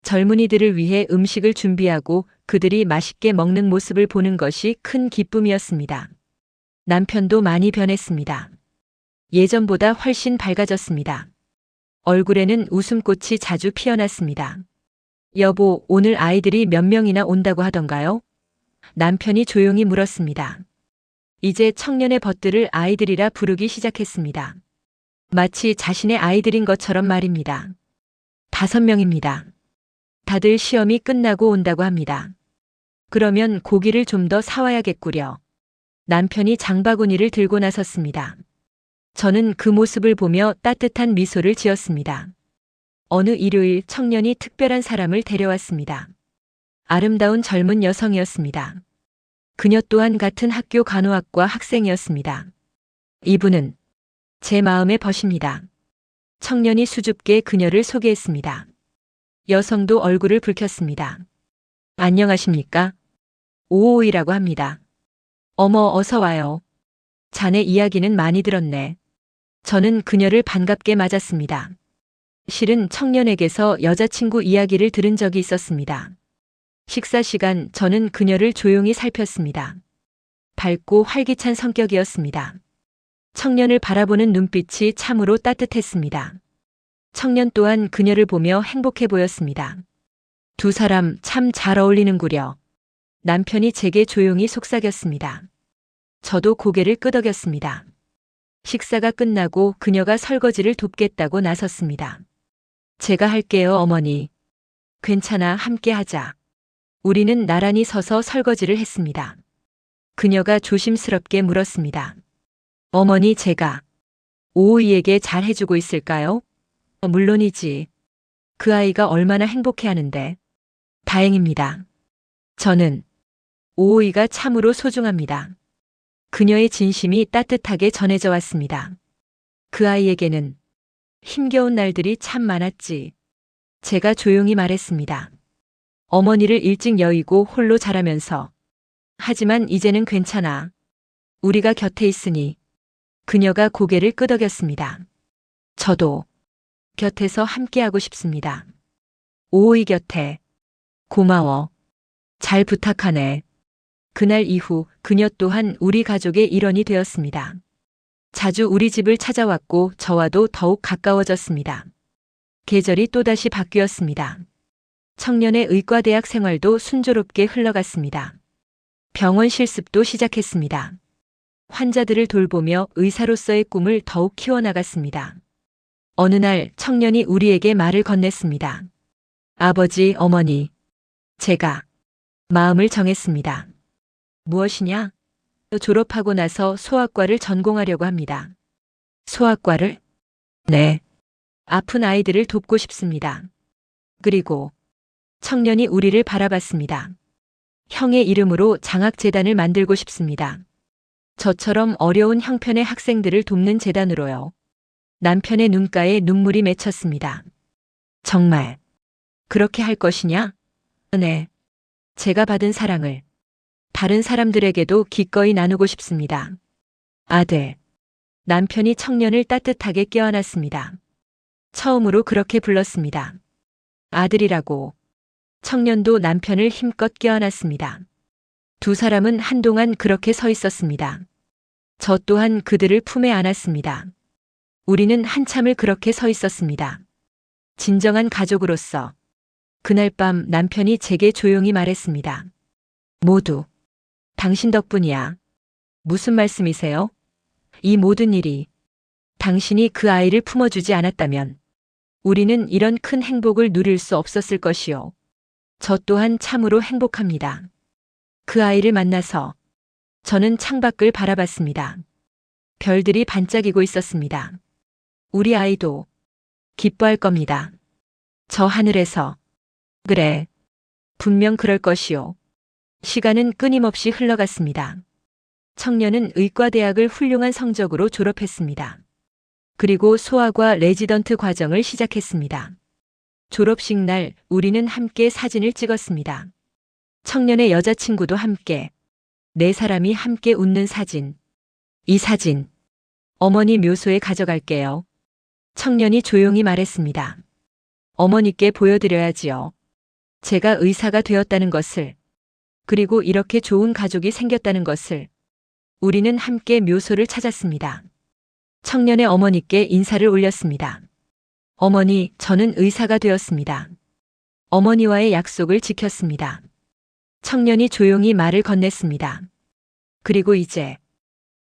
S1: 젊은이들을 위해 음식을 준비하고 그들이 맛있게 먹는 모습을 보는 것이 큰 기쁨이었습니다. 남편도 많이 변했습니다. 예전보다 훨씬 밝아졌습니다. 얼굴에는 웃음꽃이 자주 피어났습니다. 여보, 오늘 아이들이 몇 명이나 온다고 하던가요? 남편이 조용히 물었습니다. 이제 청년의 벗들을 아이들이라 부르기 시작했습니다. 마치 자신의 아이들인 것처럼 말입니다. 5명입니다. 다들 시험이 끝나고 온다고 합니다. 그러면 고기를 좀 더 사와야겠구려. 남편이 장바구니를 들고 나섰습니다. 저는 그 모습을 보며 따뜻한 미소를 지었습니다. 어느 일요일 청년이 특별한 사람을 데려왔습니다. 아름다운 젊은 여성이었습니다. 그녀 또한 같은 학교 간호학과 학생이었습니다. 이분은 제 마음의 벗입니다. 청년이 수줍게 그녀를 소개했습니다. 여성도 얼굴을 붉혔습니다. 안녕하십니까? 오오이라고 합니다. 어머, 어서 와요. 자네 이야기는 많이 들었네. 저는 그녀를 반갑게 맞았습니다. 실은 청년에게서 여자친구 이야기를 들은 적이 있었습니다. 식사 시간 저는 그녀를 조용히 살폈습니다. 밝고 활기찬 성격이었습니다. 청년을 바라보는 눈빛이 참으로 따뜻했습니다. 청년 또한 그녀를 보며 행복해 보였습니다. 두 사람 참 잘 어울리는구려. 남편이 제게 조용히 속삭였습니다. 저도 고개를 끄덕였습니다. 식사가 끝나고 그녀가 설거지를 돕겠다고 나섰습니다. 제가 할게요, 어머니. 괜찮아, 함께 하자. 우리는 나란히 서서 설거지를 했습니다. 그녀가 조심스럽게 물었습니다. 어머니, 제가 오오이에게 잘 해주고 있을까요? 물론이지. 그 아이가 얼마나 행복해하는데. 다행입니다. 저는 오오이가 참으로 소중합니다. 그녀의 진심이 따뜻하게 전해져 왔습니다. 그 아이에게는 힘겨운 날들이 참 많았지. 제가 조용히 말했습니다. 어머니를 일찍 여의고 홀로 자라면서. 하지만 이제는 괜찮아. 우리가 곁에 있으니. 그녀가 고개를 끄덕였습니다. 저도 곁에서 함께하고 싶습니다. 오오이 곁에. 고마워. 잘 부탁하네. 그날 이후 그녀 또한 우리 가족의 일원이 되었습니다. 자주 우리 집을 찾아왔고 저와도 더욱 가까워졌습니다. 계절이 또다시 바뀌었습니다. 청년의 의과대학 생활도 순조롭게 흘러갔습니다. 병원 실습도 시작했습니다. 환자들을 돌보며 의사로서의 꿈을 더욱 키워나갔습니다. 어느 날 청년이 우리에게 말을 건넸습니다. 아버지, 어머니, 제가 마음을 정했습니다. 무엇이냐? 졸업하고 나서 소아과를 전공하려고 합니다. 소아과를? 네. 아픈 아이들을 돕고 싶습니다. 그리고 청년이 우리를 바라봤습니다. 형의 이름으로 장학재단을 만들고 싶습니다. 저처럼 어려운 형편의 학생들을 돕는 재단으로요. 남편의 눈가에 눈물이 맺혔습니다. 정말 그렇게 할 것이냐? 네. 제가 받은 사랑을 다른 사람들에게도 기꺼이 나누고 싶습니다. 아들. 남편이 청년을 따뜻하게 껴안았습니다. 처음으로 그렇게 불렀습니다. 아들이라고. 청년도 남편을 힘껏 껴안았습니다. 두 사람은 한동안 그렇게 서 있었습니다. 저 또한 그들을 품에 안았습니다. 우리는 한참을 그렇게 서 있었습니다. 진정한 가족으로서. 그날 밤 남편이 제게 조용히 말했습니다. 모두 당신 덕분이야. 무슨 말씀이세요? 이 모든 일이 당신이 그 아이를 품어주지 않았다면 우리는 이런 큰 행복을 누릴 수 없었을 것이요. 저 또한 참으로 행복합니다. 그 아이를 만나서 저는 창밖을 바라봤습니다. 별들이 반짝이고 있었습니다. 우리 아이도 기뻐할 겁니다. 저 하늘에서. 그래. 분명 그럴 것이요. 시간은 끊임없이 흘러갔습니다. 청년은 의과대학을 훌륭한 성적으로 졸업했습니다. 그리고 소아과 레지던트 과정을 시작했습니다. 졸업식 날 우리는 함께 사진을 찍었습니다. 청년의 여자친구도 함께. 네 사람이 함께 웃는 사진. 이 사진 어머니 묘소에 가져갈게요. 청년이 조용히 말했습니다. 어머니께 보여드려야지요. 제가 의사가 되었다는 것을, 그리고 이렇게 좋은 가족이 생겼다는 것을. 우리는 함께 묘소를 찾았습니다. 청년의 어머니께 인사를 올렸습니다. 어머니, 저는 의사가 되었습니다. 어머니와의 약속을 지켰습니다. 청년이 조용히 말을 건넸습니다. 그리고 이제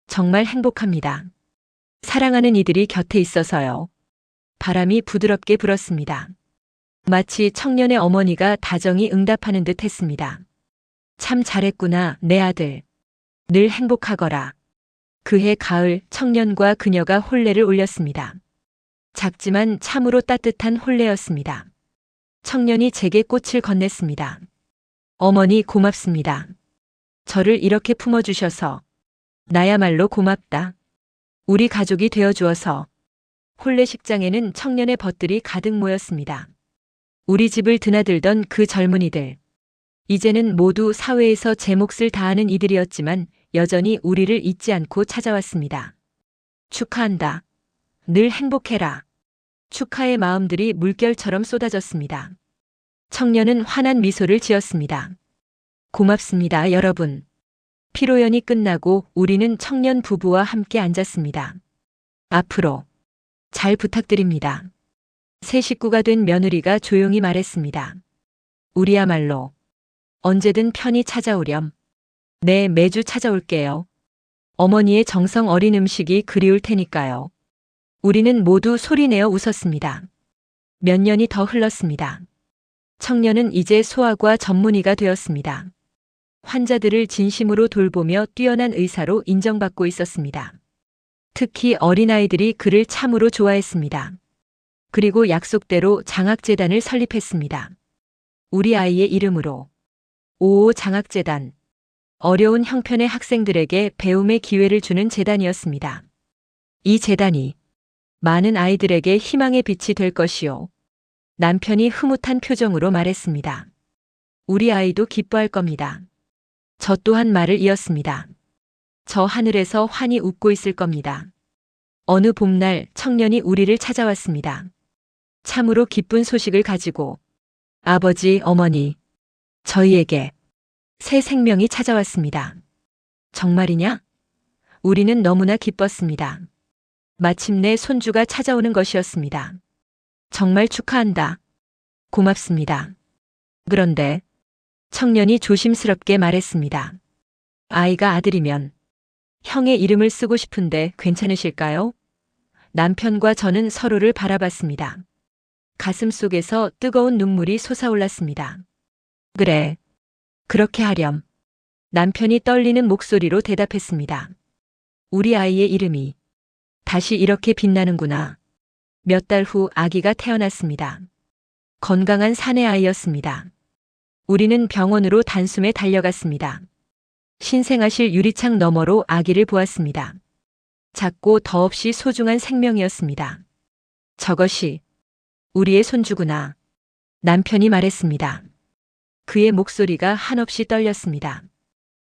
S1: 정말 행복합니다. 사랑하는 이들이 곁에 있어서요. 바람이 부드럽게 불었습니다. 마치 청년의 어머니가 다정히 응답하는 듯 했습니다. 참 잘했구나, 내 아들. 늘 행복하거라. 그해 가을 청년과 그녀가 혼례를 올렸습니다. 작지만 참으로 따뜻한 혼례였습니다. 청년이 제게 꽃을 건넸습니다. 어머니 고맙습니다. 저를 이렇게 품어주셔서. 나야말로 고맙다. 우리 가족이 되어주어서. 혼례식장에는 청년의 벗들이 가득 모였습니다. 우리 집을 드나들던 그 젊은이들. 이제는 모두 사회에서 제 몫을 다하는 이들이었지만 여전히 우리를 잊지 않고 찾아왔습니다. 축하한다. 늘 행복해라. 축하의 마음들이 물결처럼 쏟아졌습니다. 청년은 환한 미소를 지었습니다. 고맙습니다, 여러분. 피로연이 끝나고 우리는 청년 부부와 함께 앉았습니다. 앞으로 잘 부탁드립니다. 새 식구가 된 며느리가 조용히 말했습니다. 우리야말로 언제든 편히 찾아오렴. 네, 매주 찾아올게요. 어머니의 정성 어린 음식이 그리울 테니까요. 우리는 모두 소리내어 웃었습니다. 몇 년이 더 흘렀습니다. 청년은 이제 소아과 전문의가 되었습니다. 환자들을 진심으로 돌보며 뛰어난 의사로 인정받고 있었습니다. 특히 어린아이들이 그를 참으로 좋아했습니다. 그리고 약속대로 장학재단을 설립했습니다. 우리 아이의 이름으로. 오오 장학재단. 어려운 형편의 학생들에게 배움의 기회를 주는 재단이었습니다. 이 재단이 많은 아이들에게 희망의 빛이 될 것이요. 남편이 흐뭇한 표정으로 말했습니다. 우리 아이도 기뻐할 겁니다. 저 또한 말을 이었습니다. 저 하늘에서 환히 웃고 있을 겁니다. 어느 봄날 청년이 우리를 찾아왔습니다. 참으로 기쁜 소식을 가지고 아버지, 어머니, 저희에게 새 생명이 찾아왔습니다. 정말이냐? 우리는 너무나 기뻤습니다. 마침내 손주가 찾아오는 것이었습니다. 정말 축하한다. 고맙습니다. 그런데 청년이 조심스럽게 말했습니다. 아이가 아들이면 형의 이름을 쓰고 싶은데 괜찮으실까요? 남편과 저는 서로를 바라봤습니다. 가슴 속에서 뜨거운 눈물이 솟아올랐습니다. 그래, 그렇게 하렴. 남편이 떨리는 목소리로 대답했습니다. 우리 아이의 이름이 다시 이렇게 빛나는구나. 몇 달 후 아기가 태어났습니다. 건강한 사내 아이였습니다. 우리는 병원으로 단숨에 달려갔습니다. 신생아실 유리창 너머로 아기를 보았습니다. 작고 더없이 소중한 생명이었습니다. 저것이 우리의 손주구나. 남편이 말했습니다. 그의 목소리가 한없이 떨렸습니다.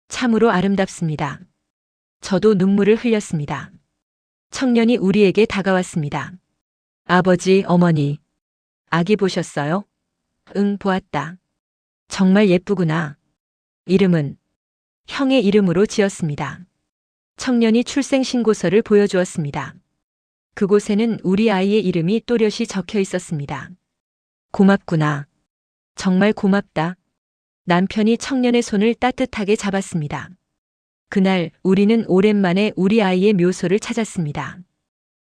S1: 참으로 아름답습니다. 저도 눈물을 흘렸습니다. 청년이 우리에게 다가왔습니다. 아버지, 어머니, 아기 보셨어요? 응, 보았다. 정말 예쁘구나. 이름은 형의 이름으로 지었습니다. 청년이 출생신고서를 보여주었습니다. 그곳에는 우리 아이의 이름이 또렷이 적혀 있었습니다. 고맙구나. 정말 고맙다. 남편이 청년의 손을 따뜻하게 잡았습니다. 그날 우리는 오랜만에 우리 아이의 묘소를 찾았습니다.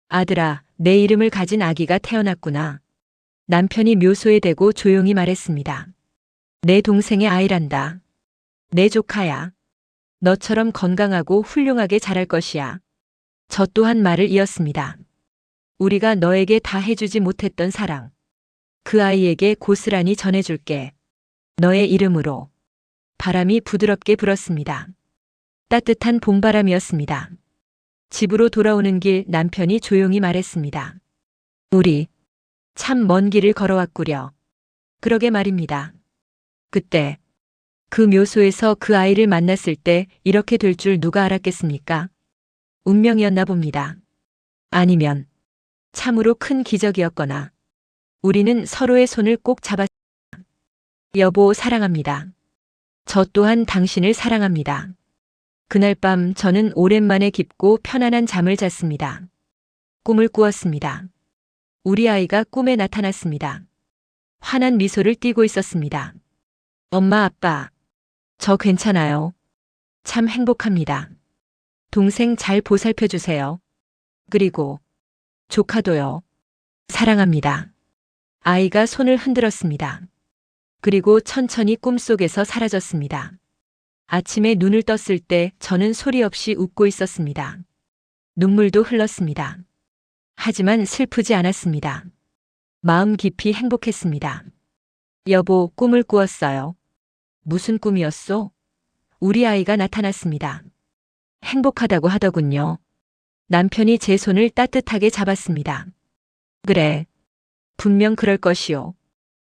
S1: 아들아, 내 이름을 가진 아기가 태어났구나. 남편이 묘소에 대고 조용히 말했습니다. 내 동생의 아이란다. 내 조카야. 너처럼 건강하고 훌륭하게 자랄 것이야. 저 또한 말을 이었습니다. 우리가 너에게 다 해주지 못했던 사랑. 그 아이에게 고스란히 전해줄게. 너의 이름으로. 바람이 부드럽게 불었습니다. 따뜻한 봄바람이었습니다. 집으로 돌아오는 길 남편이 조용히 말했습니다. 우리 참 먼 길을 걸어왔구려. 그러게 말입니다. 그때 그 묘소에서 그 아이를 만났을 때 이렇게 될 줄 누가 알았겠습니까? 운명이었나 봅니다. 아니면 참으로 큰 기적이었거나 우리는 서로의 손을 꼭 잡았습니다. 여보, 사랑합니다. 저 또한 당신을 사랑합니다. 그날 밤 저는 오랜만에 깊고 편안한 잠을 잤습니다. 꿈을 꾸었습니다. 우리 아이가 꿈에 나타났습니다. 환한 미소를 띠고 있었습니다. 엄마, 아빠, 저 괜찮아요. 참 행복합니다. 동생 잘 보살펴 주세요. 그리고 조카도요. 사랑합니다. 아이가 손을 흔들었습니다. 그리고 천천히 꿈속에서 사라졌습니다. 아침에 눈을 떴을 때 저는 소리 없이 웃고 있었습니다. 눈물도 흘렀습니다. 하지만 슬프지 않았습니다. 마음 깊이 행복했습니다. 여보, 꿈을 꾸었어요. 무슨 꿈이었소? 우리 아이가 나타났습니다. 행복하다고 하더군요. 남편이 제 손을 따뜻하게 잡았습니다. 그래. 분명 그럴 것이요.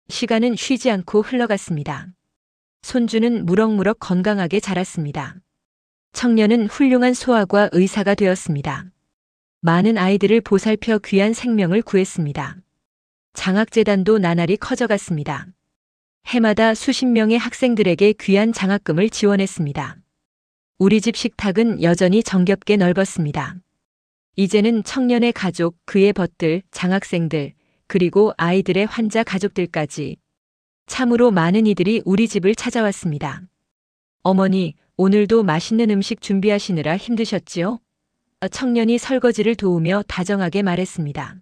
S1: 시간은 쉬지 않고 흘러갔습니다. 손주는 무럭무럭 건강하게 자랐습니다. 청년은 훌륭한 소아과 의사가 되었습니다. 많은 아이들을 보살펴 귀한 생명을 구했습니다. 장학재단도 나날이 커져갔습니다. 해마다 수십 명의 학생들에게 귀한 장학금을 지원했습니다. 우리 집 식탁은 여전히 정겹게 넓었습니다. 이제는 청년의 가족, 그의 벗들, 장학생들, 그리고 아이들의 환자 가족들까지 참으로 많은 이들이 우리 집을 찾아왔습니다. 어머니, 오늘도 맛있는 음식 준비하시느라 힘드셨지요? 청년이 설거지를 도우며 다정하게 말했습니다.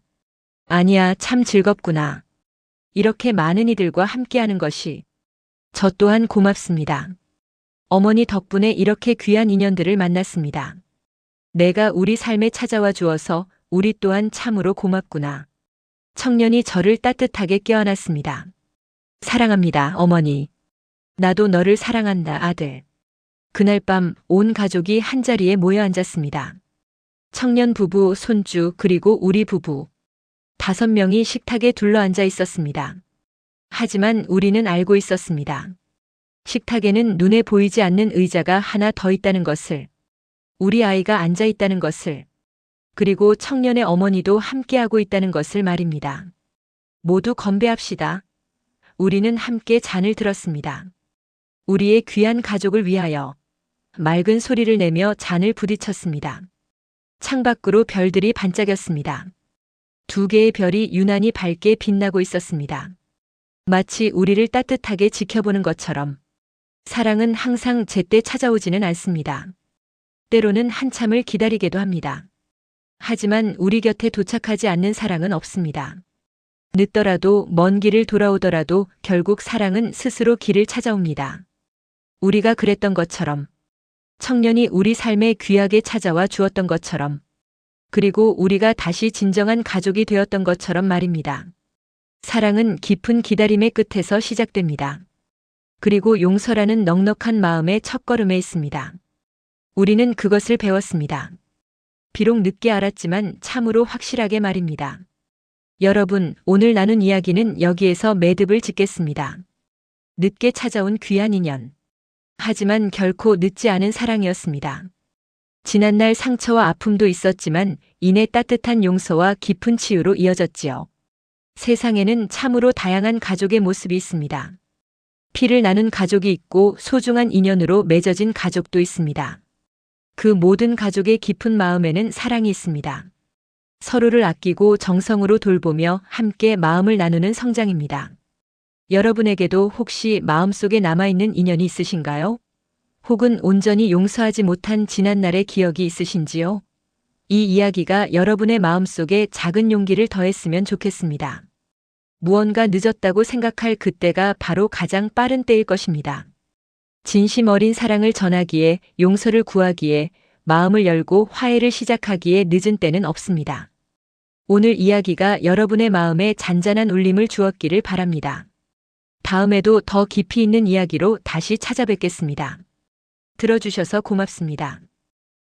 S1: 아니야, 참 즐겁구나. 이렇게 많은 이들과 함께하는 것이 저 또한 고맙습니다. 어머니 덕분에 이렇게 귀한 인연들을 만났습니다. 내가 우리 삶에 찾아와 주어서 우리 또한 참으로 고맙구나. 청년이 저를 따뜻하게 껴안았습니다. 사랑합니다, 어머니. 나도 너를 사랑한다, 아들. 그날 밤 온 가족이 한자리에 모여 앉았습니다. 청년 부부, 손주, 그리고 우리 부부. 5명이 식탁에 둘러앉아 있었습니다. 하지만 우리는 알고 있었습니다. 식탁에는 눈에 보이지 않는 의자가 하나 더 있다는 것을, 우리 아이가 앉아 있다는 것을, 그리고 청년의 어머니도 함께하고 있다는 것을 말입니다. 모두 건배합시다. 우리는 함께 잔을 들었습니다. 우리의 귀한 가족을 위하여 맑은 소리를 내며 잔을 부딪혔습니다. 창밖으로 별들이 반짝였습니다. 2개의 별이 유난히 밝게 빛나고 있었습니다. 마치 우리를 따뜻하게 지켜보는 것처럼. 사랑은 항상 제때 찾아오지는 않습니다. 때로는 한참을 기다리게도 합니다. 하지만 우리 곁에 도착하지 않는 사랑은 없습니다. 늦더라도 먼 길을 돌아오더라도 결국 사랑은 스스로 길을 찾아옵니다. 우리가 그랬던 것처럼, 청년이 우리 삶에 귀하게 찾아와 주었던 것처럼, 그리고 우리가 다시 진정한 가족이 되었던 것처럼 말입니다. 사랑은 깊은 기다림의 끝에서 시작됩니다. 그리고 용서라는 넉넉한 마음의 첫걸음에 있습니다. 우리는 그것을 배웠습니다. 비록 늦게 알았지만 참으로 확실하게 말입니다. 여러분, 오늘 나눈 이야기는 여기에서 매듭을 짓겠습니다. 늦게 찾아온 귀한 인연. 하지만 결코 늦지 않은 사랑이었습니다. 지난날 상처와 아픔도 있었지만 이내 따뜻한 용서와 깊은 치유로 이어졌지요. 세상에는 참으로 다양한 가족의 모습이 있습니다. 피를 나눈 가족이 있고 소중한 인연으로 맺어진 가족도 있습니다. 그 모든 가족의 깊은 마음에는 사랑이 있습니다. 서로를 아끼고 정성으로 돌보며 함께 마음을 나누는 성장입니다. 여러분에게도 혹시 마음속에 남아있는 인연이 있으신가요? 혹은 온전히 용서하지 못한 지난날의 기억이 있으신지요? 이 이야기가 여러분의 마음속에 작은 용기를 더했으면 좋겠습니다. 무언가 늦었다고 생각할 그때가 바로 가장 빠른 때일 것입니다. 진심 어린 사랑을 전하기에, 용서를 구하기에, 마음을 열고 화해를 시작하기에 늦은 때는 없습니다. 오늘 이야기가 여러분의 마음에 잔잔한 울림을 주었기를 바랍니다. 다음에도 더 깊이 있는 이야기로 다시 찾아뵙겠습니다. 들어주셔서 고맙습니다.